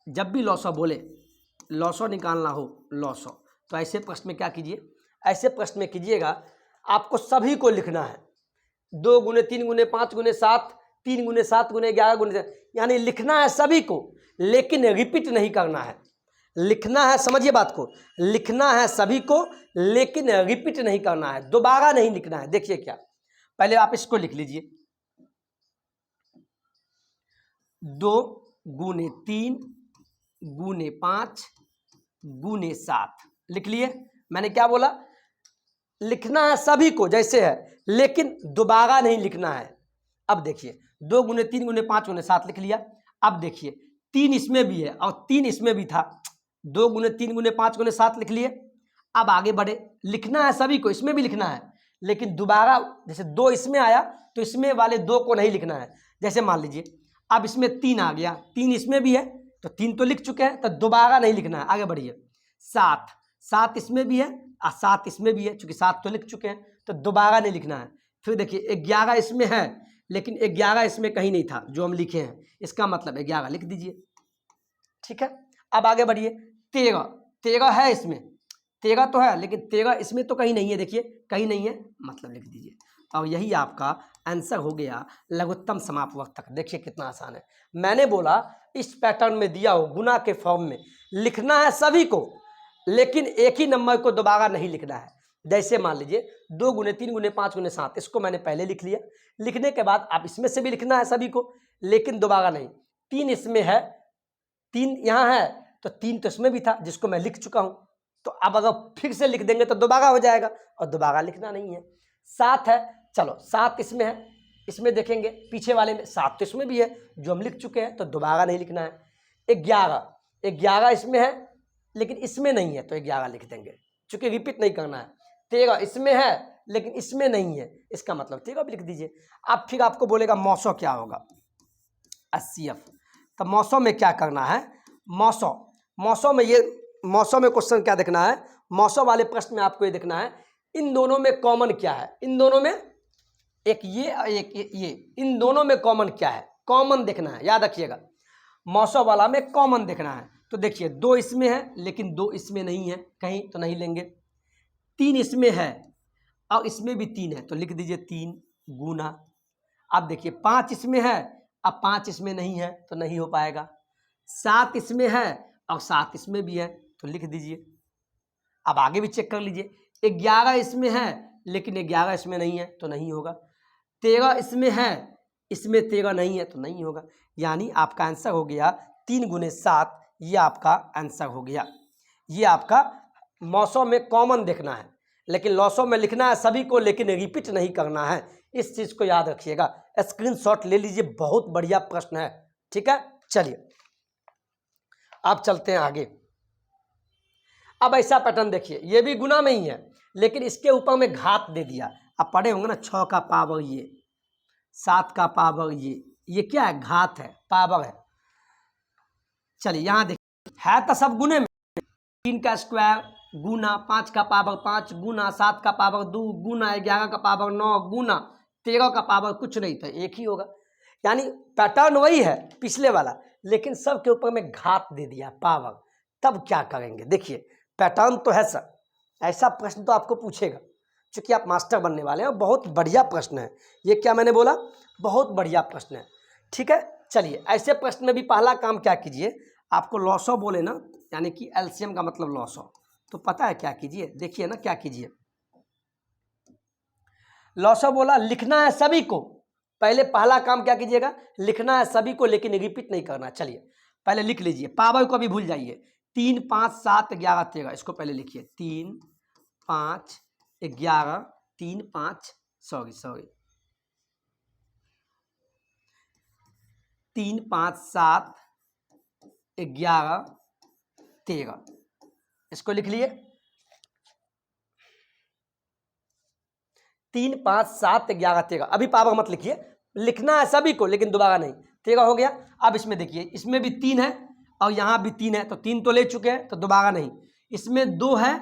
जब भी लॉसो बोले, लॉसो निकालना हो, लॉसो, तो ऐसे प्रश्न में क्या कीजिए, ऐसे प्रश्न में कीजिएगा, आपको सभी को लिखना है। 2 गुने 3 गुने 5 गुने 7, 3 गुने 7 गुने 11 गुने, यानी लिखना है सभी को, लेकिन रिपीट नहीं करना है। लिखना है, समझिए बात को, लिखना है सभी को लेकिन रिपीट नहीं करना है, दोबारा नहीं लिखना है। देखिए क्या, पहले आप इसको लिख लीजिए, 2 गुने 3 गुने 5 गुने 7 लिख लिए। मैंने क्या बोला, लिखना है सभी को जैसे है, लेकिन दोबारा नहीं लिखना है। अब देखिए 2 गुने 3 गुने 5 गुने 7 लिख लिया। अब देखिए 3 इसमें भी है और 3 इसमें भी था, 2 गुने 3 गुने 5 गुने 7 लिख लिए। अब आगे बढ़े, लिखना है सभी को, इसमें भी लिखना है, लेकिन दोबारा, जैसे 2 इसमें आया तो इसमें वाले 2 को नहीं लिखना है। जैसे मान लीजिए अब इसमें 3 आ गया, 3 इसमें भी है तो 3 तो लिख चुके हैं, तो दोबारा नहीं लिखना है। आगे बढ़िए, 7 इसमें भी है और 7 इसमें भी है, चूंकि 7 तो लिख चुके हैं तो दोबारा नहीं लिखना है। फिर देखिए 11 इसमें है, लेकिन 11 इसमें कहीं नहीं था जो हम लिखे हैं, इसका मतलब 11 लिख दीजिए, ठीक है। अब आगे बढ़िए, 13 है, इसमें 13 तो है, लेकिन 13 इसमें तो कहीं नहीं है, देखिए कहीं नहीं है, मतलब लिख दीजिए। और यही आपका आंसर हो गया लघुत्तम समापवर्तक। देखिए कितना आसान है। मैंने बोला इस पैटर्न में दिया हो, गुना के फॉर्म में, लिखना है सभी को, लेकिन एक ही नंबर को दोबारा नहीं लिखना है। जैसे मान लीजिए 2 गुने 3 गुने 5 गुने 7, इसको मैंने पहले लिख लिया। लिखने के बाद आप इसमें से भी लिखना है सभी को, लेकिन दोबारा नहीं। 3 इसमें है, 3 यहाँ है, तो 3 तो इसमें भी था जिसको मैं लिख चुका हूँ, तो अब अगर फिर से लिख देंगे तो दोबारा हो जाएगा, और दोबारा लिखना नहीं है। 7 है, चलो 7 इसमें है, इसमें देखेंगे पीछे वाले में 7 तो इसमें भी है जो हम लिख चुके हैं, तो दोबारा नहीं लिखना है। 11 इसमें है, लेकिन इसमें नहीं है, तो 11 लिख देंगे, चूंकि रिपीट नहीं करना है। 13 इसमें है, लेकिन इसमें नहीं है, इसका मतलब 13 भी लिख दीजिए। अब फिर आपको बोलेगा मौसो क्या होगा, एचसीएफ। तो मौसो में क्या करना है, मौसो में क्वेश्चन क्या देखना है, मौसो वाले प्रश्न में आपको ये देखना है इन दोनों में कॉमन क्या है, इन दोनों में, एक ये और एक ये, इन दोनों में कॉमन क्या है, कॉमन देखना है, याद रखिएगा। मौसो वाला में कॉमन देखना है, तो देखिए 2 इसमें है, लेकिन 2 इसमें नहीं है, कहीं तो नहीं लेंगे। 3 इसमें है और इसमें भी 3 है, तो लिख दीजिए 3 गुना। अब देखिए 5 इसमें है अब 5 इसमें नहीं है तो नहीं हो पाएगा, 7 इसमें है और 7 इसमें भी है तो लिख दीजिए। अब आगे भी चेक कर लीजिए, 11 इसमें है लेकिन 11 इसमें नहीं है तो नहीं होगा, 13 इसमें है, इसमें 13 नहीं है तो नहीं होगा। यानी आपका आंसर हो गया 3 गुने 7, ये आपका आंसर हो गया। ये आपका मौसों में कॉमन देखना है, लेकिन लॉसों में लिखना है सभी को, लेकिन रिपीट नहीं करना है, इस चीज़ को याद रखिएगा। स्क्रीनशॉट ले लीजिए, बहुत बढ़िया प्रश्न है, ठीक है। चलिए अब चलते हैं आगे। अब ऐसा पैटर्न देखिए, ये भी गुना में ही है लेकिन इसके ऊपर में घात दे दिया। अब पढ़े होंगे ना, 6 का पावर ये, 7 का पावर ये क्या है? घात है, पावर है। चलिए यहाँ देखिए, है तो सब गुने में, 3 का स्क्वायर गुना 5 का पावर 5 गुना 7 का पावर 2 गुना 11 का पावर 9 गुना 13 का पावर कुछ नहीं था, एक ही होगा। यानी पैटर्न वही है पिछले वाला, लेकिन सब के ऊपर में घात दे दिया, पावर। तब क्या करेंगे? देखिए पैटर्न तो है सर, ऐसा प्रश्न तो आपको पूछेगा, क्योंकि आप मास्टर बनने वाले हैं। बहुत बढ़िया प्रश्न है ये, क्या मैंने बोला? बहुत बढ़िया प्रश्न है, ठीक है। चलिए ऐसे प्रश्न में भी पहला काम क्या कीजिए, आपको लॉसो बोले ना, यानी कि एलसीएम का मतलब लॉसो, तो पता है क्या कीजिए? देखिए ना क्या कीजिए, लॉसो बोला लिखना है सभी को। पहले पहला काम क्या कीजिएगा? लिखना है सभी को, लेकिन रिपीट नहीं करना। चलिए पहले लिख लीजिए, पावर को भी भूल जाइए। 3 5 7 11 13, इसको पहले लिखिए। 3 5 11 3 5 3 5 7 11 13, इसको लिख लिए। 3 5 7 11 13, अभी पावर मत लिखिए, लिखना है सभी को लेकिन दोबारा नहीं। 13 हो गया। अब इसमें देखिए, इसमें भी 3 है और यहाँ भी 3 है, तो 3 तो ले चुके हैं तो दोबारा नहीं। इसमें 2 है,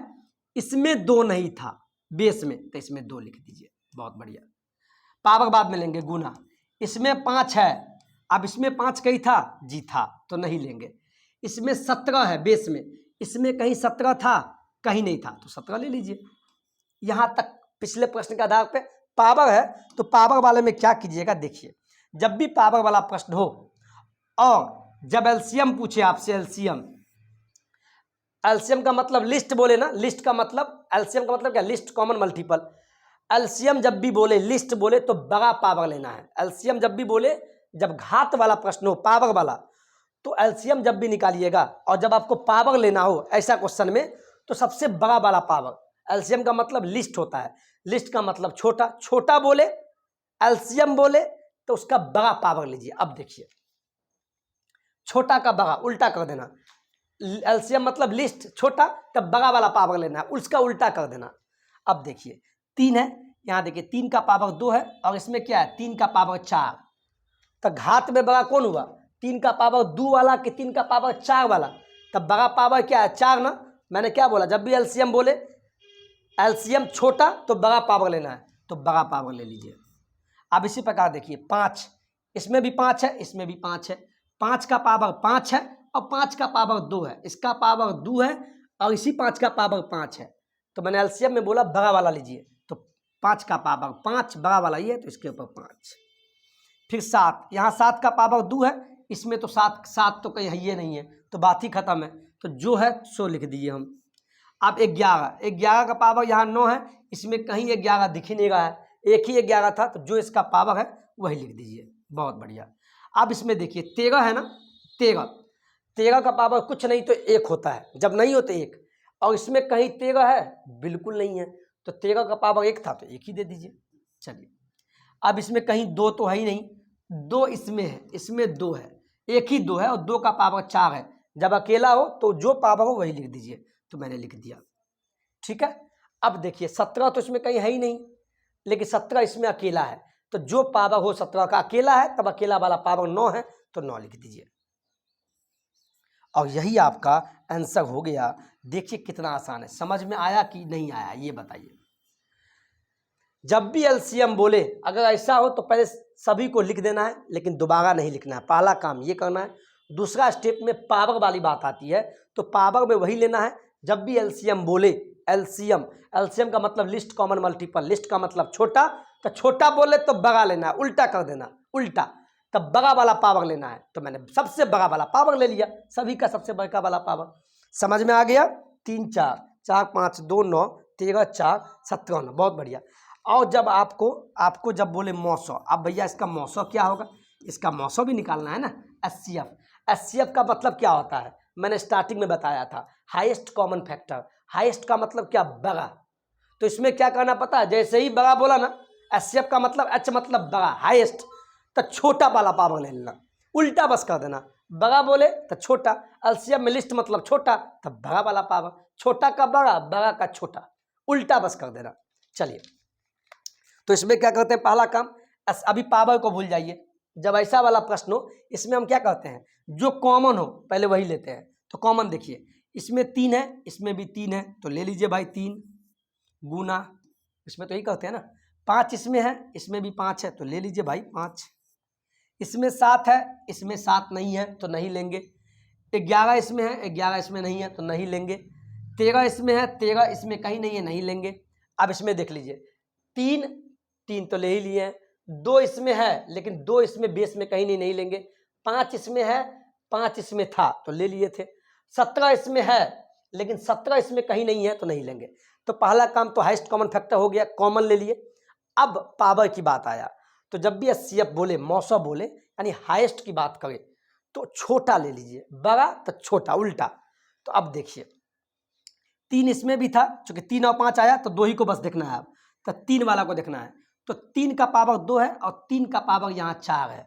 इसमें 2 नहीं था बेस में, तो इसमें 2 लिख दीजिए। बहुत बढ़िया। पावर बाद में लेंगे, गुना। इसमें 5 है, अब इसमें 5 कहीं था जी, था, तो नहीं लेंगे। इसमें 17 है बेस में, इसमें कहीं 17 था कहीं नहीं था, तो 17 ले लीजिए। यहाँ तक पिछले प्रश्न के आधार पे पावर है, तो पावर वाले में क्या कीजिएगा? देखिए जब भी पावर वाला प्रश्न हो और जब एलसीएम पूछे आपसे, एलसीएम का मतलब लिस्ट बोले ना, लिस्ट का मतलब, एलसीएम का मतलब क्या? List common multiple. एलसीएम जब भी बोले, लिस्ट बोले, तो बड़ा पावर लेना है। एलसीएम जब भी बोले, जब घात वाला प्रश्न हो, पावर वाला, तो एलसीएम जब भी निकालिएगा और जब आपको पावर लेना हो ऐसा क्वेश्चन में, तो सबसे बड़ा वाला पावर। एलसीएम का मतलब लिस्ट होता है, लिस्ट का मतलब छोटा, छोटा बोले एलसीएम बोले तो उसका बड़ा पावर लीजिए। अब देखिए, छोटा का बड़ा उल्टा कर देना, एलसीएम मतलब लिस्ट छोटा, तब बड़ा वाला पावर लेना है, उसका उल्टा कर देना। अब देखिए 3 है, यहाँ देखिए 3 का पावर 2 है और इसमें क्या है? 3 का पावर 4, तो घात में बड़ा कौन हुआ? 3 का पावर 2 वाला कि 3 का पावर 4 वाला? तब बड़ा पावर क्या है? 4 ना। मैंने क्या बोला? जब भी एलसीएम बोले, एलसीएम छोटा तो बड़ा पावर लेना है, तो बड़ा पावर ले लीजिए। अब इसी प्रकार देखिए 5, इसमें भी 5 है, इसमें भी 5 है, 5 का पावर 5 है और 5 का पावर 2 है, इसका पावर 2 है और इसी 5 का पावर 5 है, तो मैंने एलसीएम में बोला बड़ा वाला लीजिए, तो 5 का पावर 5 बड़ा वाला ये है, तो इसके ऊपर 5। फिर 7, यहाँ 7 का पावर 2 है, इसमें तो 7 तो कहीं है ये नहीं है, तो बात ही खत्म है, तो जो है सो लिख दीजिए हम। अब 11 का पावर यहाँ 9 है, इसमें कहीं 11 दिख ही नहीं रहा है, एक ही 11 था, तो जो इसका पावर है वही लिख दीजिए। बहुत बढ़िया। अब इसमें देखिए 13 है ना, 13 का पावर कुछ नहीं तो 1 होता है, जब नहीं होते 1, और इसमें कहीं 13 है बिल्कुल नहीं है, तो 13 का पावर 1 था तो 1 ही दे दीजिए। चलिए अब इसमें कहीं 2 तो है ही नहीं, 2 इसमें है, इसमें 2 है, एक ही 2 है और 2 का पावर 4 है, जब अकेला हो तो जो पावर हो वही लिख दीजिए, तो मैंने लिख दिया। ठीक है। अब देखिए 17 तो इसमें कहीं है ही नहीं, लेकिन 17 इसमें अकेला है, तो जो पावर हो 17 का अकेला है, तब अकेला वाला पावर 9 है, तो 9 लिख दीजिए। और यही आपका आंसर हो गया। देखिए कितना आसान है, समझ में आया कि नहीं आया ये बताइए। जब भी एलसीएम बोले, अगर ऐसा हो तो पहले सभी को लिख देना है, लेकिन दोबारा नहीं लिखना है, पहला काम ये करना है। दूसरा स्टेप में पावर वाली बात आती है, तो पावर में वही लेना है। जब भी एलसीएम बोले, एलसीएम का मतलब लिस्ट कॉमन मल्टीपल, लिस्ट का मतलब छोटा, तो छोटा बोले तो बड़ा लेना है, उल्टा कर देना, उल्टा। तब बड़ा वाला पावर लेना है, तो मैंने सबसे बड़ा वाला पावर ले लिया, सभी का सबसे बड़ा वाला पावर। समझ में आ गया? 3 4 4 5 2 9 13 4 17 9, बहुत बढ़िया। और जब आपको जब बोले मौसौ, अब भैया इसका मौसौ क्या होगा, इसका मौसौ भी निकालना है ना। एचसीएफ, एचसीएफ का मतलब क्या होता है, मैंने स्टार्टिंग में बताया था, हाईएस्ट कॉमन फैक्टर। हाईएस्ट का मतलब क्या, बड़ा। तो इसमें क्या करना पता है, जैसे ही बड़ा बोला ना, एचसीएफ का मतलब एच मतलब बड़ा, हाईएस्ट, तो छोटा वाला पावर ले लेना, उल्टा बस कर देना। बड़ा बोले तो छोटा, एलसीएम में लिस्ट मतलब छोटा, तब बड़ा वाला पावर, छोटा का बड़ा, बड़ा का छोटा, उल्टा बस कर देना। चलिए, तो इसमें क्या करते हैं, पहला काम, अभी पावर को भूल जाइए। जब ऐसा वाला प्रश्न हो, इसमें हम क्या करते हैं, जो कॉमन हो पहले वही लेते हैं। तो कॉमन देखिए, इसमें 3 है, इसमें भी 3 है, तो ले लीजिए भाई 3 गुना, इसमें तो यही करते हैं ना। 5 इसमें है, इसमें भी 5 है, तो ले लीजिए भाई 5। इसमें 7 है, इसमें 7 नहीं है, तो नहीं लेंगे। 11 इसमें है, 11 इसमें नहीं है, तो नहीं लेंगे। 13 इसमें है, 13 इसमें कहीं नहीं है, नहीं लेंगे। अब इसमें देख लीजिए, 3 3 तो ले ही लिए हैं, 2 इसमें है, लेकिन 2 इसमें बेस में कहीं नहीं, नहीं लेंगे। 5 इसमें है, 5 इसमें था, तो ले लिए थे। 17 इसमें है, लेकिन 17 इसमें कहीं नहीं है, तो नहीं लेंगे। तो पहला काम तो हाईएस्ट कॉमन फैक्टर हो गया, कॉमन ले लिए। अब पावर की बात आया, तो जब भी एचसीएफ बोले, मौसौ बोले, यानी हाईएस्ट की बात करें, तो छोटा ले लीजिए, बड़ा तो छोटा, उल्टा। तो अब देखिए, 3 इसमें भी था, चूंकि 3 और 5 आया, तो 2 ही को बस देखना है। अब तो 3 वाला को देखना है, तो 3 का पावर 2 है, और 3 का पावर यहाँ 4 है।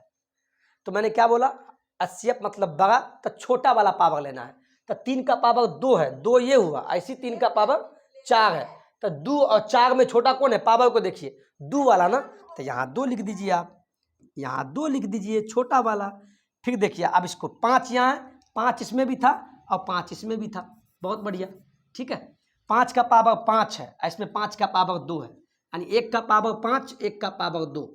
तो मैंने क्या बोला, एचसीएफ मतलब बड़ा, तो छोटा वाला पावर लेना है। तो 3 का पावर 2 है, 2 ये हुआ, ऐसी 3 का पावर 4 है। तो 2 और 4 में छोटा कौन है, पावर को देखिए, 2 वाला ना, तो यहाँ 2 लिख दीजिए आप, यहाँ 2 लिख दीजिए, छोटा वाला। फिर देखिए, अब इसको 5 यहाँ है, 5 इसमें भी था, और 5 इसमें भी था, बहुत बढ़िया, ठीक है। 5 का पावर 5 है, इसमें 5 का पावर 2 है, यानी 1 का पावर 5, 1 का पावर 2।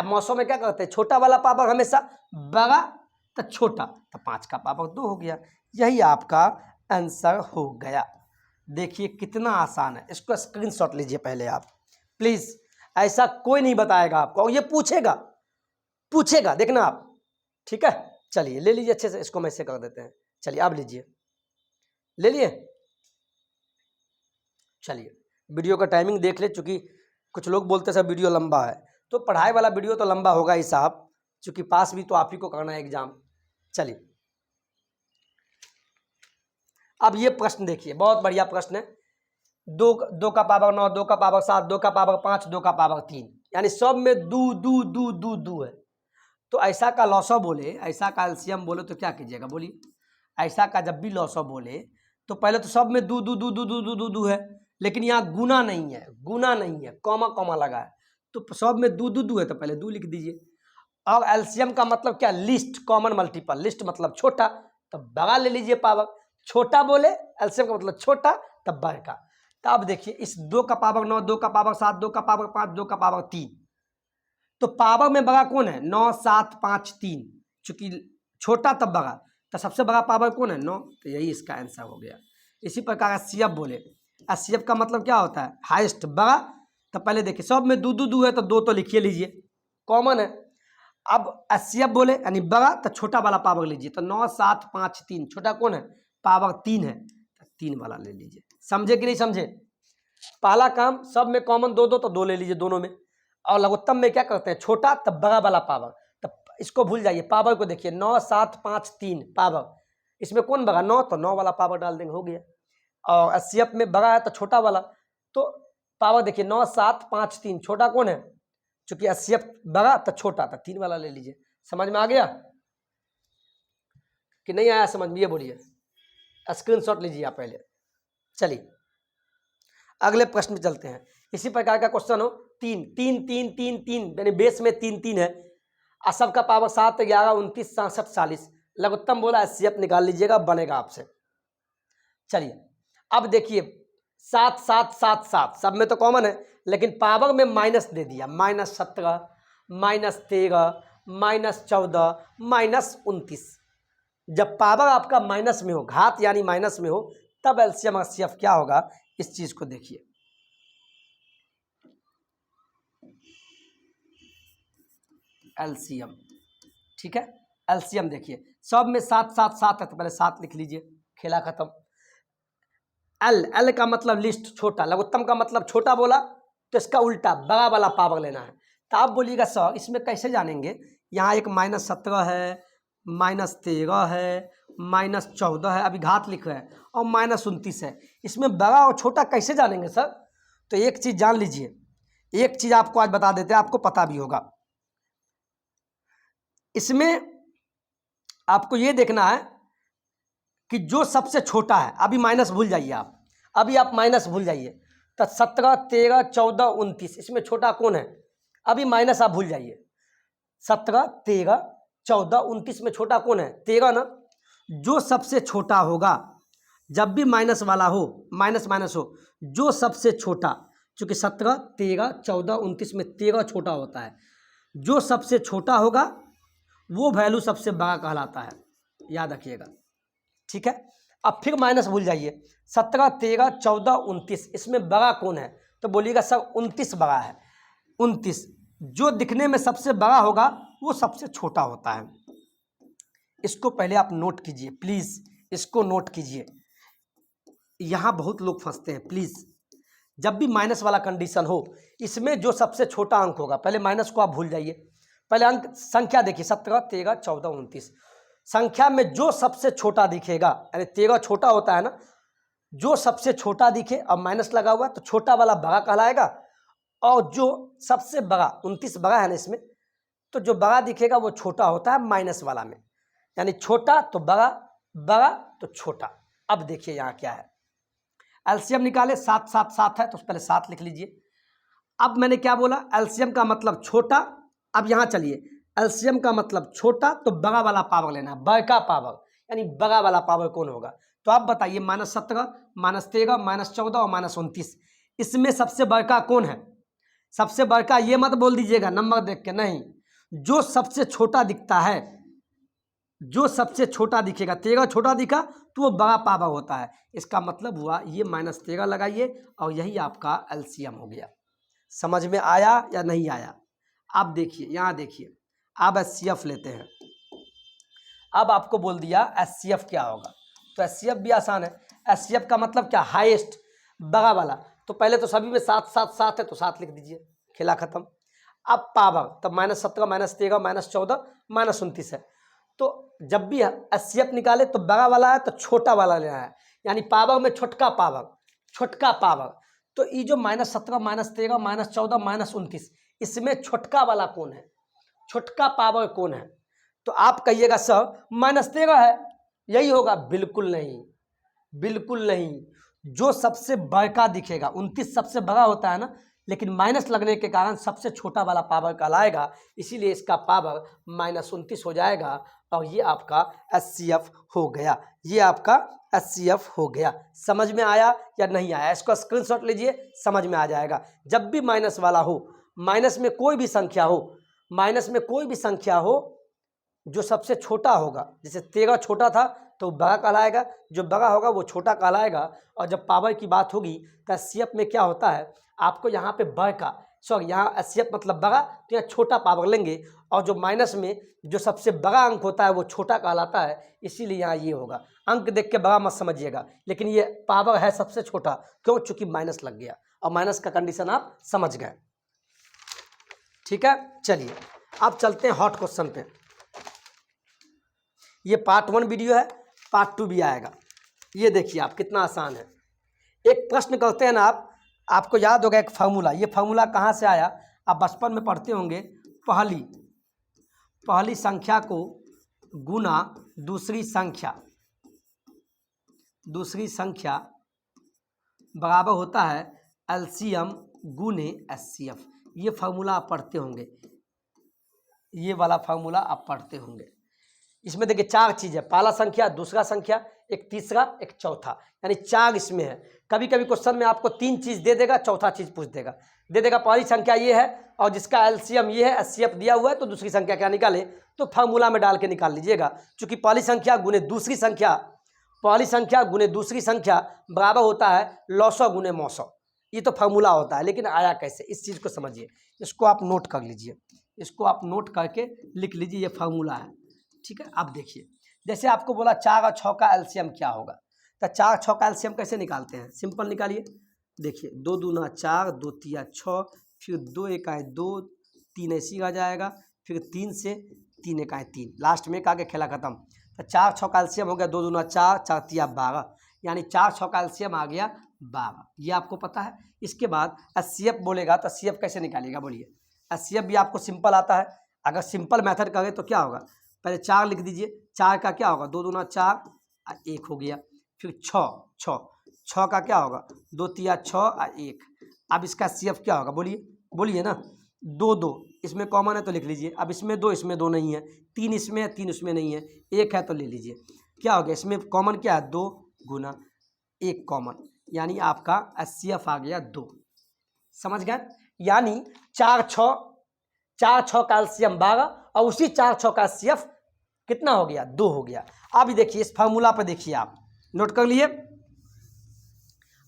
मौसम में क्या करते हैं, छोटा वाला पावर हमेशा बड़ा तो छोटा, तो 5 का पावर 2 हो गया। यही आपका आंसर हो गया। देखिए कितना आसान है, इसको स्क्रीनशॉट लीजिए पहले आप प्लीज, ऐसा कोई नहीं बताएगा आपको, और ये पूछेगा देखना आप, ठीक है। चलिए ले लीजिए अच्छे से, इसको मैं ऐसे कर देते हैं। चलिए आप लीजिए, ले लिए। चलिए वीडियो का टाइमिंग देख ले, चूंकि कुछ लोग बोलते हैं सर वीडियो लंबा है, तो पढ़ाई वाला वीडियो तो लंबा होगा ही साहब, चूंकि पास भी तो आप ही को करना है एग्जाम। चलिए अब ये प्रश्न देखिए, बहुत बढ़िया प्रश्न है। 2 का पावर 9, 2 का पावर 7, 2 का पावर 5, 2 का पावर 3, यानी सब में दू है। तो ऐसा का लॉसो बोले, ऐसा का एलसीएम बोले, तो क्या कीजिएगा बोलिए। ऐसा का जब भी लॉसो बोले, तो पहले तो सब में दू है, लेकिन यहाँ गुना नहीं है, कॉमा कॉमा लगा है, तो सब में दू है, तो पहले 2 लिख दीजिए। और एलसीएम का मतलब क्या, लिस्ट, कॉमन मल्टीपल, लिस्ट मतलब छोटा, तब बड़ा ले लीजिए पावर। छोटा बोले, एलसीएम का मतलब छोटा, तब बड़ा का। तो अब देखिए, इस 2 का पावर 9, 2 का पावर 7, 2 का पावर 5, 2 का पावर 3, तो पावर में बड़ा कौन है, 9 7 5 3, चूंकि छोटा तब बड़ा, तो सबसे बड़ा पावर कौन है, 9, तो यही इसका आंसर हो गया। इसी प्रकार एचसीएफ बोले, एचसीएफ का मतलब क्या होता है, हाईएस्ट, बड़ा। तो पहले देखिए, सब में दू है, तो 2 तो लिखिए लीजिए, कॉमन है। अब एचसीएफ बोले यानी बड़ा, तो छोटा वाला पावर लीजिए, तो 9 7 5 3, छोटा कौन है, पावर 3 है, तो 3 वाला ले लीजिए। समझे कि नहीं समझे? पहला काम, सब में कॉमन 2 तो 2 ले लीजिए दोनों में। और लघुत्तम में क्या करते हैं, छोटा तब बड़ा वाला पावर, तब इसको भूल जाइए, पावर को देखिए, 9 7 5 3 पावर, इसमें कौन बड़ा, 9, तो 9 वाला पावर डाल देंगे, हो गया। और एचसीएफ में बड़ा है, तो छोटा वाला, तो पावर देखिए, 9 7 5 3, छोटा कौन है, चूंकि एचसीएफ बड़ा तो छोटा, तो 3 वाला ले लीजिए। समझ में आ गया कि नहीं आया समझ में, ये बोलिए, स्क्रीनशॉट लीजिए आप पहले। चलिए अगले प्रश्न में चलते हैं। इसी प्रकार का क्वेश्चन हो, 3 3 3 3 3, यानी बेस में 3 3 है, और सबका पावर 7 11 29 67 40, लघुत्तम बोला, एचसीएफ निकाल लीजिएगा, बनेगा आपसे। चलिए अब देखिए, 7 7 7 7 सब में तो कॉमन है, लेकिन पावर में माइनस दे दिया, -17 -13 -14 -29। जब पावर आपका माइनस में हो, घात यानी माइनस में हो, तब एलसीएम एचसीएफ क्या होगा, इस चीज को देखिए। एलसीएम ठीक है। एलसीएम देखिए, सब में 7 7 7 है तो पहले 7 लिख लीजिए, खेला खत्म। एल, एल का मतलब लिस्ट छोटा, लघुत्तम का मतलब छोटा बोला तो इसका उल्टा बड़ा वाला पावर लेना है। तो आप बोलिएगा सर इसमें कैसे जानेंगे, यहाँ एक -17 है, -13 है, -14 है, अभी घात लिख रहे हैं, और -29 है, इसमें बड़ा और छोटा कैसे जानेंगे सर? तो एक चीज़ जान लीजिए, एक चीज़ आपको आज बता देते हैं, आपको पता भी होगा। इसमें आपको ये देखना है कि जो सबसे छोटा है, अभी माइनस भूल जाइए आप, अभी आप माइनस भूल जाइए, तो 17 13 14 29 इसमें छोटा कौन है? अभी माइनस आप भूल जाइए, 17 13 14 29 में छोटा कौन है? 13 ना। जो सबसे छोटा होगा, जब भी माइनस वाला हो, माइनस माइनस हो, जो सबसे छोटा, चूंकि 17 13 14 29 में 13 छोटा होता है, जो सबसे छोटा होगा वो वैल्यू सबसे बड़ा कहलाता है, याद रखिएगा, ठीक है। अब फिर माइनस भूल जाइए, 17 13 14 29 इसमें बड़ा कौन है? तो बोलिएगा सब 29 बड़ा है। 29 जो दिखने में सबसे बड़ा होगा वो सबसे छोटा होता है। इसको पहले आप नोट कीजिए प्लीज़, इसको नोट कीजिए, यहाँ बहुत लोग फंसते हैं। प्लीज़ जब भी माइनस वाला कंडीशन हो, इसमें जो सबसे छोटा अंक होगा, पहले माइनस को आप भूल जाइए, पहले अंक संख्या देखिए 17 13 14 29, संख्या में जो सबसे छोटा दिखेगा, यानी 13 छोटा होता है ना, जो सबसे छोटा दिखे और माइनस लगा हुआ तो छोटा वाला बड़ा कहलाएगा, और जो सबसे बड़ा 29 बड़ा है ना इसमें, तो जो बड़ा दिखेगा वो छोटा होता है माइनस वाला में, यानी छोटा तो बड़ा, बड़ा तो छोटा। अब देखिए यहाँ क्या है, एलसीएम निकाले, 7 7 7 है तो पहले 7 लिख लीजिए। अब मैंने क्या बोला, एलसीएम का मतलब छोटा। अब यहाँ चलिए, एलसीएम का मतलब छोटा तो बड़ा वाला पावर लेना, बड़ा पावर, यानी बड़ा वाला पावर कौन होगा? तो आप बताइए, -17 -13 -14 और -29 इसमें सबसे बड़का कौन है? सबसे बड़का ये मत बोल दीजिएगा नंबर देख के, नहीं, जो सबसे छोटा दिखता है, जो सबसे छोटा दिखेगा, 13 छोटा दिखा तो वो बड़ा पावर होता है, इसका मतलब हुआ ये -13 लगाइए और यही आपका एलसीएम हो गया। समझ में आया या नहीं आया? आप देखिए, यहाँ देखिए, आप एचसीएफ लेते हैं, अब आपको बोल दिया एचसीएफ क्या होगा, तो एचसीएफ भी आसान है। एचसीएफ का मतलब क्या? हाईएस्ट, बड़ा वाला। तो पहले तो सभी में 7 7 7 है तो 7 लिख दीजिए, खेला खत्म। अब पावर, तब -17 -13 -14 -29 है, तो जब भी एचसीएफ निकाले तो बड़ा वाला है तो छोटा वाला लेना है, यानी पावर में छोटका पावर, छोटका पावर। तो ये जो -17 -13 -14 -29 इसमें छोटका वाला कौन है? छोटका पावर कौन है? तो आप कहिएगा सर -13 है, यही होगा। बिल्कुल नहीं, बिल्कुल नहीं, जो सबसे बड़का दिखेगा, 29 सबसे बड़ा होता है ना, लेकिन माइनस लगने के कारण सबसे छोटा वाला पावर कहलाएगा, इसीलिए इसका पावर -29 हो जाएगा और ये आपका एचसीएफ हो गया, ये आपका एचसीएफ हो गया। समझ में आया या नहीं आया? इसको स्क्रीनशॉट लीजिए, समझ में आ जाएगा। जब भी माइनस वाला हो, माइनस में कोई भी संख्या हो, माइनस में कोई भी संख्या हो, जो सबसे छोटा होगा, जैसे 13 छोटा था तो बड़ा कहलाएगा, जो बड़ा होगा वो छोटा कहलाएगा। और जब पावर की बात होगी तो एचसीएफ में क्या होता है, आपको यहाँ पे बड़ा, सॉरी यहाँ एचसीएफ मतलब बड़ा, तो यहाँ छोटा पावर लेंगे, और जो माइनस में जो सबसे बड़ा अंक होता है वो छोटा कहलाता है, इसीलिए यहाँ ये होगा। अंक देख के बड़ा मत समझिएगा, लेकिन ये पावर है सबसे छोटा, क्यों? चूंकि माइनस लग गया, और माइनस का कंडीशन आप समझ गए, ठीक है। चलिए अब चलते हैं हॉट क्वेश्चन पे। ये पार्ट 1 वीडियो है, पार्ट 2 भी आएगा। ये देखिए आप कितना आसान है। एक प्रश्न करते हैं ना आप, आपको याद होगा एक फार्मूला, ये फार्मूला कहाँ से आया? आप बचपन में पढ़ते होंगे, पहली संख्या को गुना दूसरी संख्या बराबर होता है एलसीएम गुने एचसीएफ। ये फार्मूला आप पढ़ते होंगे, ये वाला फार्मूला आप पढ़ते होंगे। इसमें देखिए 4 चीज़ है, पहला संख्या, दूसरा संख्या, एक तीसरा, एक चौथा, यानी 4 इसमें है। कभी कभी क्वेश्चन में आपको 3 चीज़ दे देगा, चौथा चीज़ पूछ देगा, दे देगा पहली संख्या ये है और जिसका एलसीएम ये है, एचसीएफ दिया हुआ है, तो दूसरी संख्या क्या निकाले, तो फार्मूला में डाल के निकाल लीजिएगा। चूँकि पहली संख्या गुने दूसरी संख्या, पहली संख्या गुने दूसरी संख्या बराबर होता है लॉसौ गुने मौसौ, ये तो फार्मूला होता है। लेकिन आया कैसे, इस चीज़ को समझिए, इसको आप नोट कर लीजिए, इसको आप नोट करके लिख लीजिए, ये फार्मूला है। ठीक है, अब देखिए जैसे आपको बोला 4 और 6 का एलसीएम क्या होगा, तो 4 6 का एलसीएम कैसे निकालते हैं, सिंपल निकालिए। देखिए 2 दूना 4, 2 तिया 6, फिर 2 एकाएँ 2, 3 ऐसी आ जाएगा, फिर 3 से 3 एकाएँ 3, लास्ट में एक आगे खेला खत्म। तो 4 6 का एलसीएम हो गया 2 दूना 4, 4 तिया 12, यानी 4 6 का एलसीएम आ गया 12, ये आपको पता है। इसके बाद एचसीएफ बोलेगा तो एचसीएफ कैसे निकालिएगा बोलिए। एचसीएफ भी आपको सिंपल आता है, अगर सिंपल मेथड करें तो क्या होगा, पहले 4 लिख दीजिए, 4 का क्या होगा 2 दूना 4 और 1 हो गया, फिर 6 का क्या होगा 2 तिया 6 और 1। अब इसका एचसीएफ क्या होगा बोलिए, बोलिए ना, 2 2 इसमें कॉमन है तो लिख लीजिए, अब इसमें 2 नहीं है, 3 इसमें है 3 उसमें नहीं है, 1 है तो ले लीजिए, क्या हो गया इसमें कॉमन क्या है 2 गुना 1 कॉमन, यानी आपका एचसीएफ आ गया 2। समझ गए, यानी 4 6 का एलसीएम 12 और उसी 4 6 का एचसीएफ कितना हो गया 2 हो गया। अब देखिए इस फार्मूला पर देखिए, आप नोट कर लिए।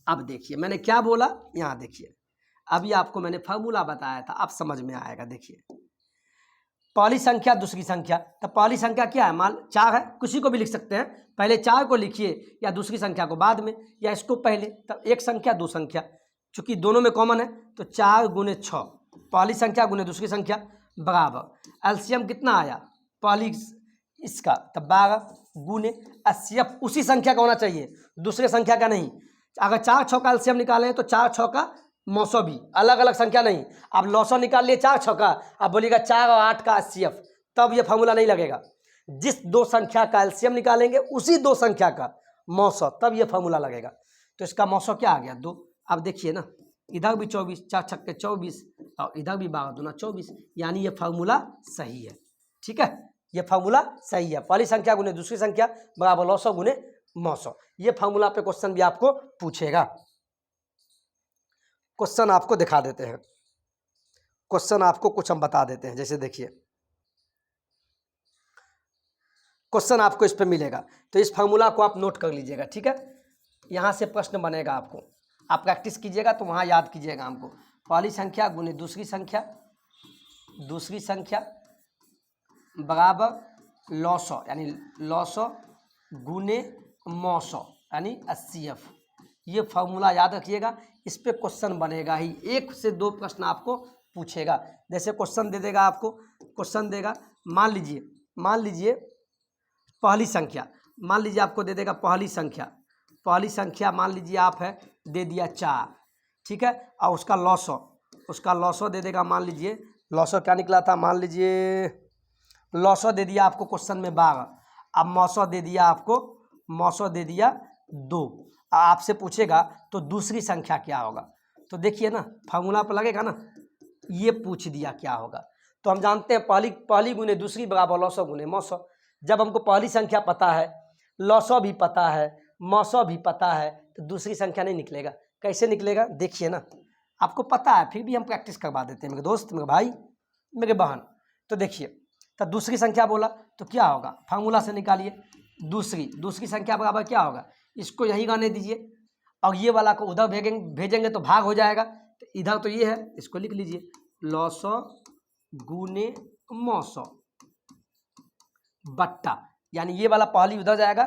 अब देखिए मैंने क्या बोला, यहाँ देखिए अभी आपको मैंने फार्मूला बताया था, अब समझ में आएगा। देखिए पहली संख्या दूसरी संख्या, तो पहली संख्या क्या है, मान 4 है, किसी को भी लिख सकते हैं, पहले 4 को लिखिए या दूसरी संख्या को बाद में या इसको पहले, तब एक संख्या दो संख्या, चूंकि दोनों में कॉमन है तो 4 गुने 6, पहली संख्या गुने दूसरी संख्या बराबर एलसीएम कितना आया पहली इसका, तब 12 गुने एचसीएफ उसी संख्या का होना चाहिए, दूसरे संख्या का नहीं। अगर 4 6 का एलसीएम निकालें तो 4 6 का मौसौ भी, अलग अलग संख्या नहीं। अब लौसौ निकाल लिए 4 6 का, अब बोलिएगा 4 और 8 का एचसीएफ, तब ये फार्मूला नहीं लगेगा। जिस दो संख्या का एलसीएम निकालेंगे उसी दो संख्या का मौसौ, तब ये फार्मूला लगेगा। तो इसका मौसौ क्या आ गया 2। अब देखिए ना, इधर भी 24, 4 छक्के 24 और इधर भी 12 दूना 24, यानी ये फार्मूला सही है। ठीक है, ये फार्मूला सही है, पहली संख्या गुने दूसरी संख्या बराबर लौसौ गुने मौसौ। ये फार्मूला पे क्वेश्चन भी आपको पूछेगा। क्वेश्चन आपको दिखा देते हैं, क्वेश्चन आपको कुछ हम बता देते हैं। जैसे देखिए क्वेश्चन आपको इस पे मिलेगा, तो इस फार्मूला को आप नोट कर लीजिएगा। ठीक है, यहाँ से प्रश्न बनेगा, आपको आप प्रैक्टिस कीजिएगा तो वहाँ याद कीजिएगा हमको। पहली संख्या गुने दूसरी संख्या बराबर लौसौ, यानी लौसौ गुने मौसौ यानी एचसीएफ। ये फार्मूला याद रखिएगा, इस पे क्वेश्चन बनेगा ही, 1 से 2 प्रश्न आपको पूछेगा। जैसे क्वेश्चन दे देगा आपको, क्वेश्चन देगा मान लीजिए पहली संख्या, मान लीजिए आपको दे देगा पहली संख्या मान लीजिए आप है दे दिया 4, ठीक है, और उसका लौसौ दे देगा, मान लीजिए लौसौ क्या निकला था, मान लीजिए लौसौ दे दिया आपको क्वेश्चन में 12, अब मौसौ दे दिया 2। आपसे पूछेगा तो दूसरी संख्या क्या होगा, तो देखिए ना फार्मूला पर लगेगा ना, ये पूछ दिया क्या होगा। तो हम जानते हैं पहली गुने दूसरी बराबर लौसौ गुने मौसौ। जब हमको पहली संख्या पता है, लौसौ भी पता है, मौसौ भी पता है, तो दूसरी संख्या नहीं निकलेगा। कैसे निकलेगा देखिए ना, आपको पता है फिर भी हम प्रैक्टिस करवा देते हैं मेरे दोस्त, मेरे भाई, मेरे बहन। तो देखिए, तो दूसरी संख्या बोला तो क्या होगा, फार्मूला से निकालिए। दूसरी संख्या बराबर क्या होगा, इसको यही गाने दीजिए और ये वाला को उधर भेजेंगे तो भाग हो जाएगा। तो इधर तो ये है, इसको लिख लीजिए लौसौ गुने मौसौ बट्टा, यानी ये वाला पहली उधर जाएगा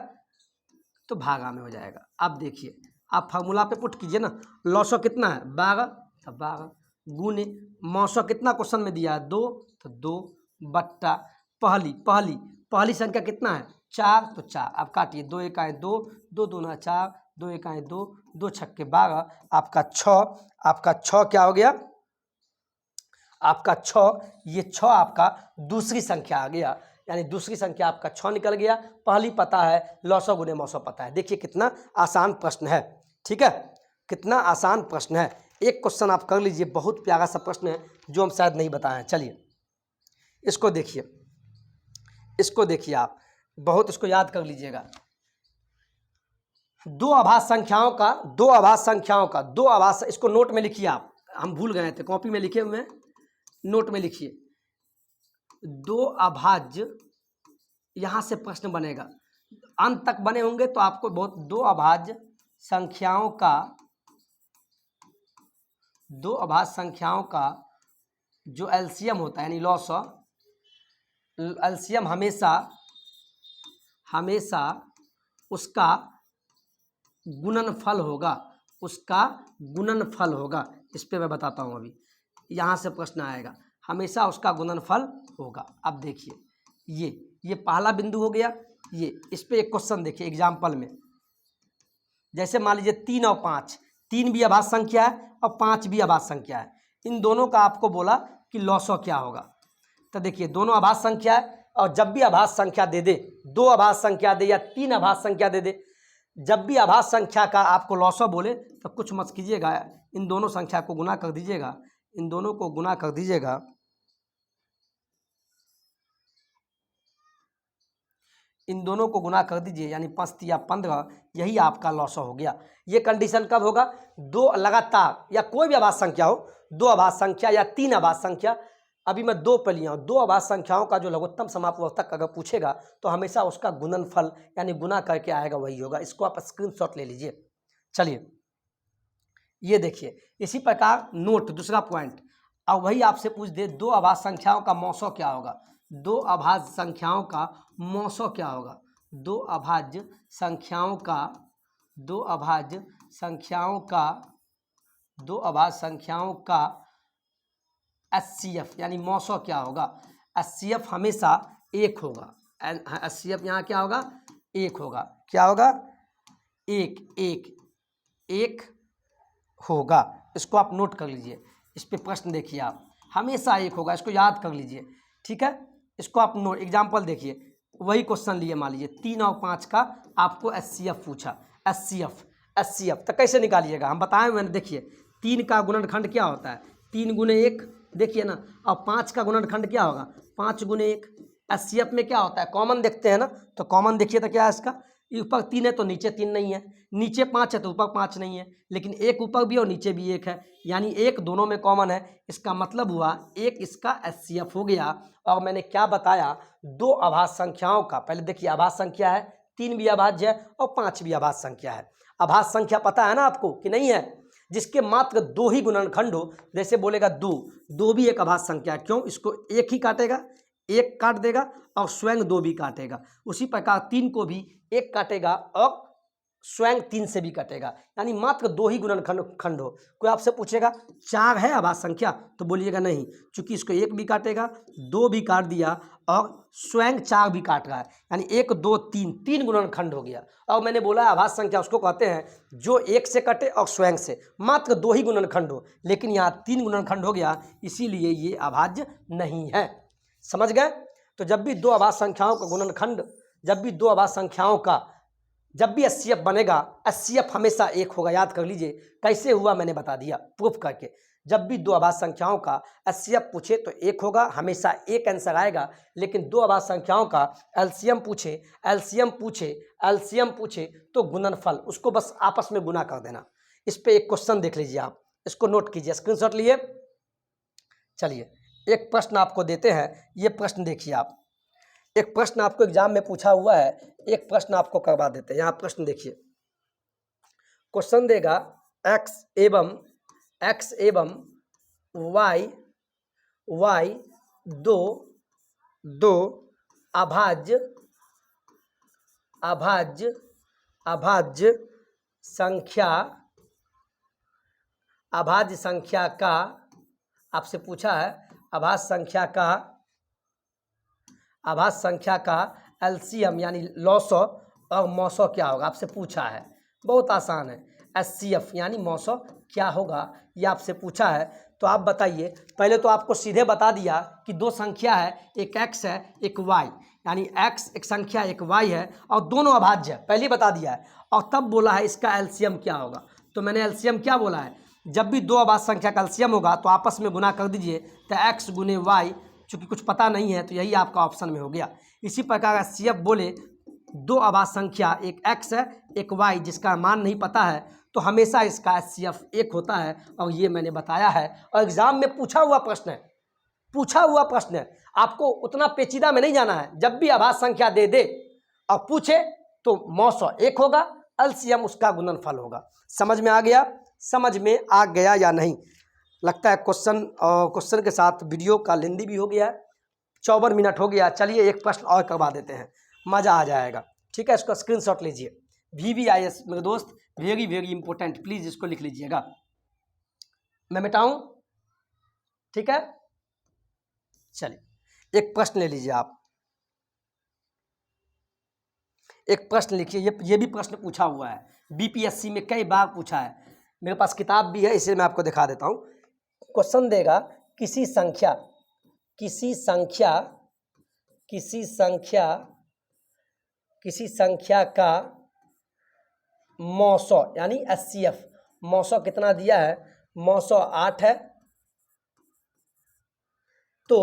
तो भागा में हो जाएगा। अब देखिए आप फार्मूला पे पुट कीजिए ना, लौसौ कितना है 12, तो 12 गुने मौसौ कितना क्वेश्चन में दिया है 2, तो 2 बट्टा पहली संख्या कितना है 4, तो 4। अब काटिए, 2 एकाएँ 2, 2 दूना 4, 2 एकाएँ 2, 2 छक्के 12, आपका 6 क्या हो गया, आपका 6, ये 6 आपका दूसरी संख्या आ गया, यानी दूसरी संख्या आपका 6 निकल गया। पहली पता है, लौसौ गुने मौसौ पता है। देखिए कितना आसान प्रश्न है, ठीक है, कितना आसान प्रश्न है। एक क्वेश्चन आप कर लीजिए, बहुत प्यारा सा प्रश्न है जो हम शायद नहीं बताए हैं। चलिए इसको देखिए आप, बहुत इसको याद कर लीजिएगा। दो आभास संख्याओं का इसको नोट में लिखिए आप, हम भूल गए थे, कॉपी में लिखे हुए हैं, नोट में लिखिए। 2 अभाज्य, यहाँ से प्रश्न बनेगा, अंत तक बने होंगे तो आपको बहुत 2 अभाज्य संख्याओं का जो एलसीएम होता है यानी लॉस, एलसीएम हमेशा हमेशा उसका गुणनफल होगा, उसका गुणनफल होगा। इस पे मैं बताता हूँ, अभी यहाँ से प्रश्न आएगा, हमेशा उसका गुणनफल होगा। अब देखिए ये पहला बिंदु हो गया। ये इस पे एक क्वेश्चन देखिए एग्जाम्पल में, जैसे मान लीजिए 3 और 5, 3 भी अभाज्य संख्या है और 5 भी अभाज्य संख्या है। इन दोनों का आपको बोला कि लॉसो क्या होगा। तो देखिए दोनों अभाज्य संख्या है, और जब भी अभाज्य संख्या दे दे, 2 अभाज्य संख्या दे या 3 अभाज्य संख्या दे दे, जब भी अभाज्य संख्या का आपको लॉसो बोले तो कुछ मत कीजिएगा, इन दोनों संख्या को गुना कर दीजिएगा, इन दोनों को गुना कर दीजिएगा, इन दोनों को गुना कर दीजिए, यानी 5 या 15, यही आपका लॉसो हो गया। ये कंडीशन कब होगा? 2 लगातार या कोई भी अभाज्य संख्या हो, 2 अभाज्य संख्या या 3 अभाज्य संख्या, अभी मैं 2 पे लिया हूँ, 2 अभाज्य संख्याओं का जो लघुत्तम समापवर्तक अगर पूछेगा तो हमेशा उसका गुणनफल यानी गुना करके आएगा, वही होगा। इसको आप स्क्रीनशॉट ले लीजिए। चलिए ये देखिए, इसी प्रकार नोट दूसरा पॉइंट, अब वही आपसे पूछ दे 2 अभाज्य संख्याओं का मौसो क्या होगा, 2 अभाज्य संख्याओं का मौसो क्या होगा, 2 अभाज्य संख्याओं का 2 अभाज्य संख्याओं का 2 अभाज्य संख्याओं का एचसीएफ यानी मौसो क्या होगा। एचसीएफ हमेशा 1 होगा, एचसीएफ यहाँ क्या होगा? 1 होगा। क्या होगा? 1 होगा। इसको आप नोट कर लीजिए। इस पे प्रश्न देखिए आप, हमेशा 1 होगा, इसको याद कर लीजिए, ठीक है। इसको आप नोट, एग्जाम्पल देखिए, वही क्वेश्चन लिए, मान लीजिए 3 और 5 का आपको एचसीएफ पूछा, एचसीएफ तो कैसे निकालिएगा, हम बताएं मैंने। देखिए 3 का गुणनखंड क्या होता है? 3 गुने 1, देखिए ना। और 5 का गुणनखंड क्या होगा? 5 गुने 1। एचसीएफ में क्या होता है? कॉमन देखते हैं ना, तो कॉमन देखिए तो क्या है इसका? ऊपर 3 है तो नीचे 3 नहीं है, नीचे 5 है तो ऊपर 5 नहीं है, लेकिन 1 ऊपर भी और नीचे भी 1 है, यानी 1 दोनों में कॉमन है। इसका मतलब हुआ 1 इसका एचसीएफ हो गया। और मैंने क्या बताया? 2 अभाज्य संख्याओं का, पहले देखिए अभाज्य संख्या है, 3 भी अभाज्य है और 5 भी अभाज्य संख्या है। अभाज्य संख्या पता है ना आपको कि नहीं है? जिसके मात्र 2 ही गुणनखंड हो, जैसे बोलेगा 2 भी एक अभाज्य संख्या है। क्यों? इसको 1 ही काटेगा, 1 काट देगा और स्वयं 2 भी काटेगा। उसी प्रकार 3 को भी 1 काटेगा और स्वयं 3 से भी कटेगा, यानी मात्र 2 ही गुणनखंड हो। कोई आपसे पूछेगा 4 है अभाज्य संख्या, तो बोलिएगा नहीं, चूंकि इसको 1 भी काटेगा, 2 भी काट दिया और स्वयं 4 भी काट रहा है, यानी 1 2 3 गुणनखंड हो गया। और मैंने बोला अभाज्य संख्या उसको कहते हैं जो 1 से कटे और स्वयं से, मात्र 2 ही गुणनखंड हो, लेकिन यहाँ 3 गुणनखंड हो गया, इसीलिए ये अभाज्य नहीं है। समझ गए? तो जब भी 2 अभाज्य संख्याओं का गुणनखंड, जब भी 2 अभाज्य संख्याओं का जब भी एचसीएफ बनेगा, एचसीएफ हमेशा 1 होगा। याद कर लीजिए, कैसे हुआ मैंने बता दिया प्रूफ करके। जब भी 2 अभाज्य संख्याओं का एचसीएफ पूछे तो 1 होगा, हमेशा 1 आंसर आएगा। लेकिन 2 अभाज्य संख्याओं का एलसीएम पूछे तो गुणनफल, उसको बस आपस में गुना कर देना। इस पे एक क्वेश्चन देख लीजिए आप, इसको नोट कीजिए, स्क्रीनशॉट लिए। चलिए एक प्रश्न आपको देते हैं, ये प्रश्न देखिए आप, एक प्रश्न आपको एग्जाम में पूछा हुआ है, एक प्रश्न आपको करवा देते हैं। यहाँ प्रश्न देखिए, क्वेश्चन देगा x एवं y दो अभाज्य संख्या का, आपसे पूछा है अभाज्य संख्या का एलसीएम यानी लॉसो और मौसो क्या होगा, आपसे पूछा है। बहुत आसान है, एचसीएफ यानी मौसो क्या होगा, ये आपसे पूछा है। तो आप बताइए, पहले तो आपको सीधे बता दिया कि 2 संख्या है, एक x है एक y, यानी x एक संख्या एक y है और दोनों अभाज्य है, पहले ही बता दिया है। और तब बोला है इसका एलसीएम क्या होगा। तो मैंने एलसीएम क्या बोला है? जब भी 2 अभाज्य संख्या का एलसीएम होगा तो आपस में गुना कर दीजिए, तो x गुने y, चूँकि कुछ पता नहीं है तो यही आपका ऑप्शन में हो गया। इसी प्रकार एचसीएफ बोले 2 अभाज्य संख्या एक x है एक y, जिसका मान नहीं पता है, तो हमेशा इसका एचसीएफ 1 होता है, और ये मैंने बताया है। और एग्जाम में पूछा हुआ प्रश्न है, आपको उतना पेचीदा में नहीं जाना है। जब भी अभाज्य संख्या दे दे और पूछे तो मौसो 1 होगा, एलसीएम उसका गुणनफल होगा। समझ में आ गया या नहीं? लगता है क्वेश्चन के साथ वीडियो का लेंदी भी हो गया है, 54 मिनट हो गया। चलिए एक प्रश्न और करवा देते हैं, मज़ा आ जाएगा। ठीक है, इसका स्क्रीनशॉट लीजिए। VVIS मेरे दोस्त वेरी वेरी इंपॉर्टेंट, प्लीज़ इसको लिख लीजिएगा। मैं मिटाऊं? ठीक है, चलिए एक प्रश्न ले लीजिए आप, एक प्रश्न लिखिए। ये भी प्रश्न पूछा हुआ है, BPSC में कई बार पूछा है। मेरे पास किताब भी है, इसे मैं आपको दिखा देता हूँ। क्वेश्चन देगा किसी संख्या किसी संख्या किसी संख्या किसी संख्या का मौसो यानी HCF मौसो कितना दिया है, मौसो 8 है। तो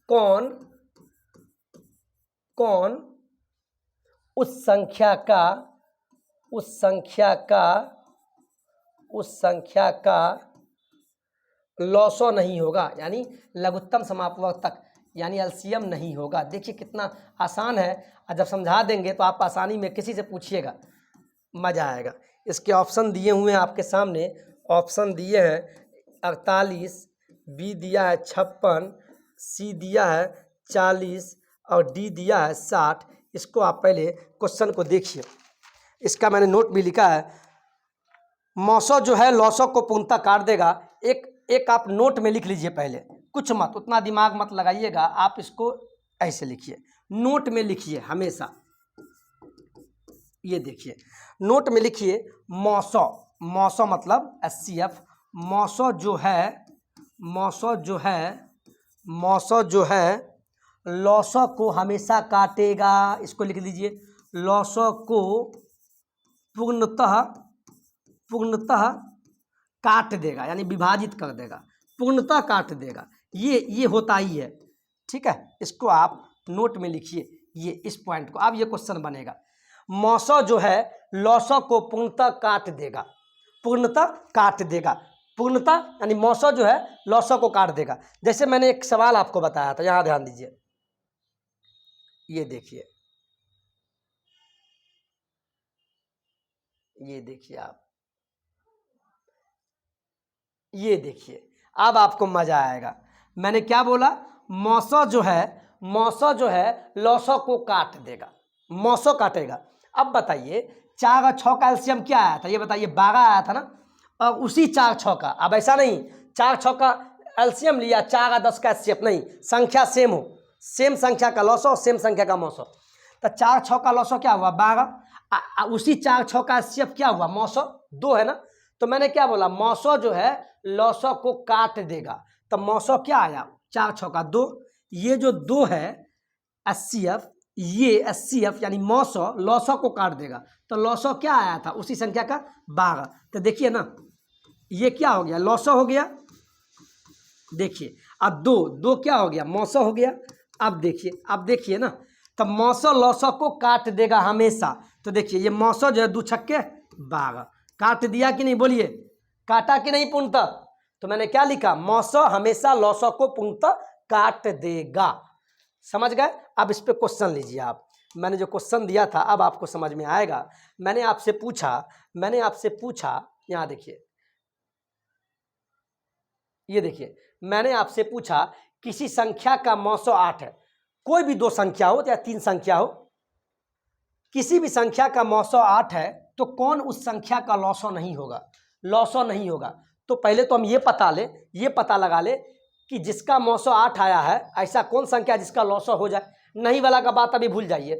कौन उस संख्या का लॉसो नहीं होगा, यानी लघुत्तम समापवर्तक यानी LCM नहीं होगा। देखिए कितना आसान है, और जब समझा देंगे तो आप आसानी में किसी से पूछिएगा, मज़ा आएगा। इसके ऑप्शन दिए हुए हैं आपके सामने, ऑप्शन दिए हैं 48, B दिया है 56, C दिया है 40 और D दिया है 60। इसको आप पहले क्वेश्चन को देखिए, इसका मैंने नोट भी लिखा है। मौसो जो है लॉसो को पूर्णतः काट देगा। एक आप नोट में लिख लीजिए पहले, कुछ मत, उतना दिमाग मत लगाइएगा, आप इसको ऐसे लिखिए, नोट में लिखिए हमेशा। ये देखिए नोट में लिखिए मौसो मतलब HCF। मौसो जो है लॉसो को हमेशा काटेगा। इसको लिख लीजिए, लॉसो को पूर्णतः काट देगा, यानी विभाजित कर देगा, पूर्णतः काट देगा। ये होता ही है। ठीक है, इसको आप नोट में लिखिए, ये इस पॉइंट को। अब ये क्वेश्चन बनेगा, मौसो जो है लॉसो को पूर्णतः काट देगा, पूर्णतः यानी मौसो जो है लॉसो को काट देगा। जैसे मैंने एक सवाल आपको बताया था, यहाँ ध्यान दीजिए, ये देखिए आप, ये देखिए, अब आपको मजा आएगा। मैंने क्या बोला, मौसो जो है लॉसो को काट देगा, मौसो काटेगा। अब बताइए 4 और 6 का एलसीएम क्या आया था, ये बताइए, 12 आया था ना, और उसी 4 6 का, अब ऐसा नहीं 4 6 का एलसीएम लिया, 4 और 10 का एचसीएफ नहीं, संख्या सेम हो, सेम संख्या का लॉसो, सेम संख्या का मौसो। तो 4 6 का लॉसो क्या हुआ, 12, उसी 4 6 का एचसीएफ क्या हुआ, मौसो 2 है ना। तो मैंने क्या बोला, मौसो जो है लॉसो को काट देगा। तो मौसो क्या आया, 4 6 का 2, ये जो 2 है एचसीएफ, ये एचसीएफ यानी मौसो लॉसो को काट देगा। तो लॉसो क्या आया था, उसी संख्या का 12। तो देखिए ना, ये क्या हो गया, लॉसो हो गया। देखिए अब 2 क्या हो गया, मौसो हो गया। अब देखिए ना, तो मौसो लॉसो को काट देगा हमेशा। तो देखिए ये मौसो जो है 2 छक्के 12, काट दिया कि नहीं, बोलिए, काटा कि नहीं पूर्णतः। तो मैंने क्या लिखा, मौसो हमेशा लॉसो को पूर्णतः काट देगा। समझ गए। अब इस पे क्वेश्चन लीजिए आप, मैंने जो क्वेश्चन दिया था अब आपको समझ में आएगा। मैंने आपसे पूछा, यहाँ देखिए, ये देखिए, मैंने आपसे पूछा किसी संख्या का मौसो 8 है, कोई भी 2 संख्या हो या 3 संख्या हो, किसी भी संख्या का मौसो 8 है, तो कौन उस संख्या का लॉसो नहीं होगा। तो पहले तो हम ये पता लगा ले कि जिसका मौसो 8 आया है, ऐसा कौन संख्या जिसका लॉसो हो जाए। नहीं वाला का बात अभी भूल जाइए।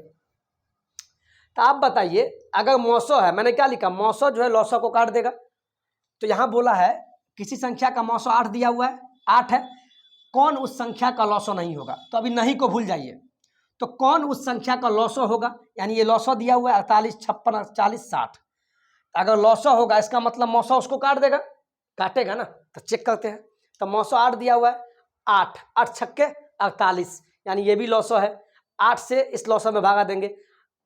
तो आप बताइए, अगर मौसो है, मैंने क्या लिखा, मौसो जो है लॉसो को काट देगा। तो यहाँ बोला है किसी संख्या का मौसो 8 दिया हुआ है, 8 है, कौन उस संख्या का लॉसो नहीं होगा। तो अभी नहीं को भूल जाइए। तो कौन उस संख्या का लॉसो होगा, यानी ये लॉसो दिया हुआ है 48 56 40 60। अगर लॉसो होगा इसका मतलब मौसो उसको काटेगा ना। तो चेक करते हैं। तो मौसो 8 दिया हुआ है, 8 छक्के 48, यानी ये भी लॉसो है। 8 से इस लॉसो में भागा देंगे,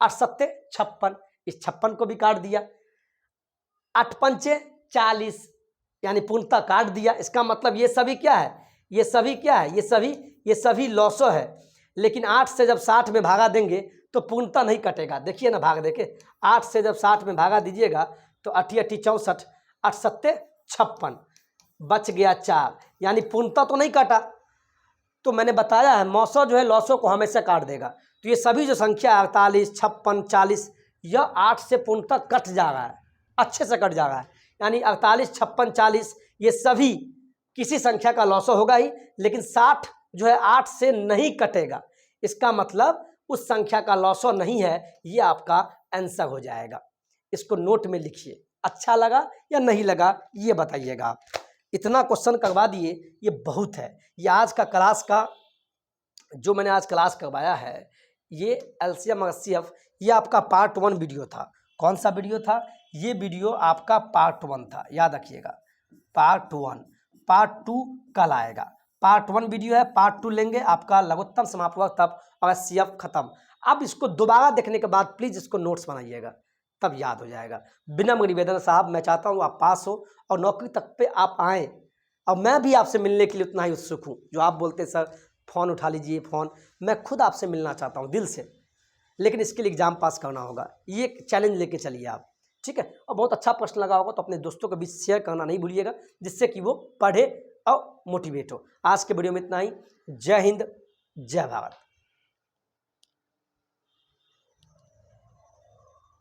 8 सत्ते 56, इस 56 को भी काट दिया। 8 पंचे 40, यानी पूर्णतः काट दिया। इसका मतलब ये सभी क्या है, ये सभी लॉसो है। लेकिन 8 से जब 60 में भागा देंगे तो पूर्णतः नहीं कटेगा। देखिए ना, भाग देके 8 से जब 60 में भागा दीजिएगा तो 8 64, 8 सत्ते 56, बच गया 4, यानी पूर्णतः तो नहीं काटा। तो मैंने बताया है मौसों जो है लॉसों को हमेशा काट देगा। तो ये सभी जो संख्या 48, 56, 40 यह 8 से पूर्णतः कट जा रहा है, अच्छे से कट जा रहा है। यानी 48, 56, 40 ये सभी किसी संख्या का लॉसो होगा ही, लेकिन 60 जो है 8 से नहीं कटेगा। इसका मतलब उस संख्या का लॉसो नहीं है, ये आपका आंसर हो जाएगा। इसको नोट में लिखिए। अच्छा लगा या नहीं लगा ये बताइएगा आप। इतना क्वेश्चन करवा दिए, ये बहुत है। ये आज का क्लास का जो मैंने आज क्लास करवाया है, ये एलसीएम और एचसीएफ, ये आपका पार्ट 1 वीडियो था। कौन सा वीडियो था? ये वीडियो आपका पार्ट 1 था, याद रखिएगा, पार्ट 1। पार्ट 2 कल आएगा। पार्ट 1 वीडियो है, पार्ट 2 लेंगे आपका लघुत्तम समापवर्ग तब और एचसीएफ खत्म। अब इसको दोबारा देखने के बाद प्लीज़ इसको नोट्स बनाइएगा, तब याद हो जाएगा। विनम्र निवेदन साहब, मैं चाहता हूँ आप पास हो और नौकरी तक पे आप आएँ, और मैं भी आपसे मिलने के लिए उतना ही उत्सुक हूँ। जो आप बोलते हैं सर फ़ोन उठा लीजिए फ़ोन, मैं खुद आपसे मिलना चाहता हूँ दिल से, लेकिन इसके लिए एग्ज़ाम पास करना होगा। ये चैलेंज लेके चलिए आप, ठीक है। और बहुत अच्छा प्रश्न लगा होगा तो अपने दोस्तों के बीच शेयर करना नहीं भूलिएगा, जिससे कि वो पढ़े और मोटिवेट हो। आज के वीडियो में इतना ही। जय हिंद, जय भारत।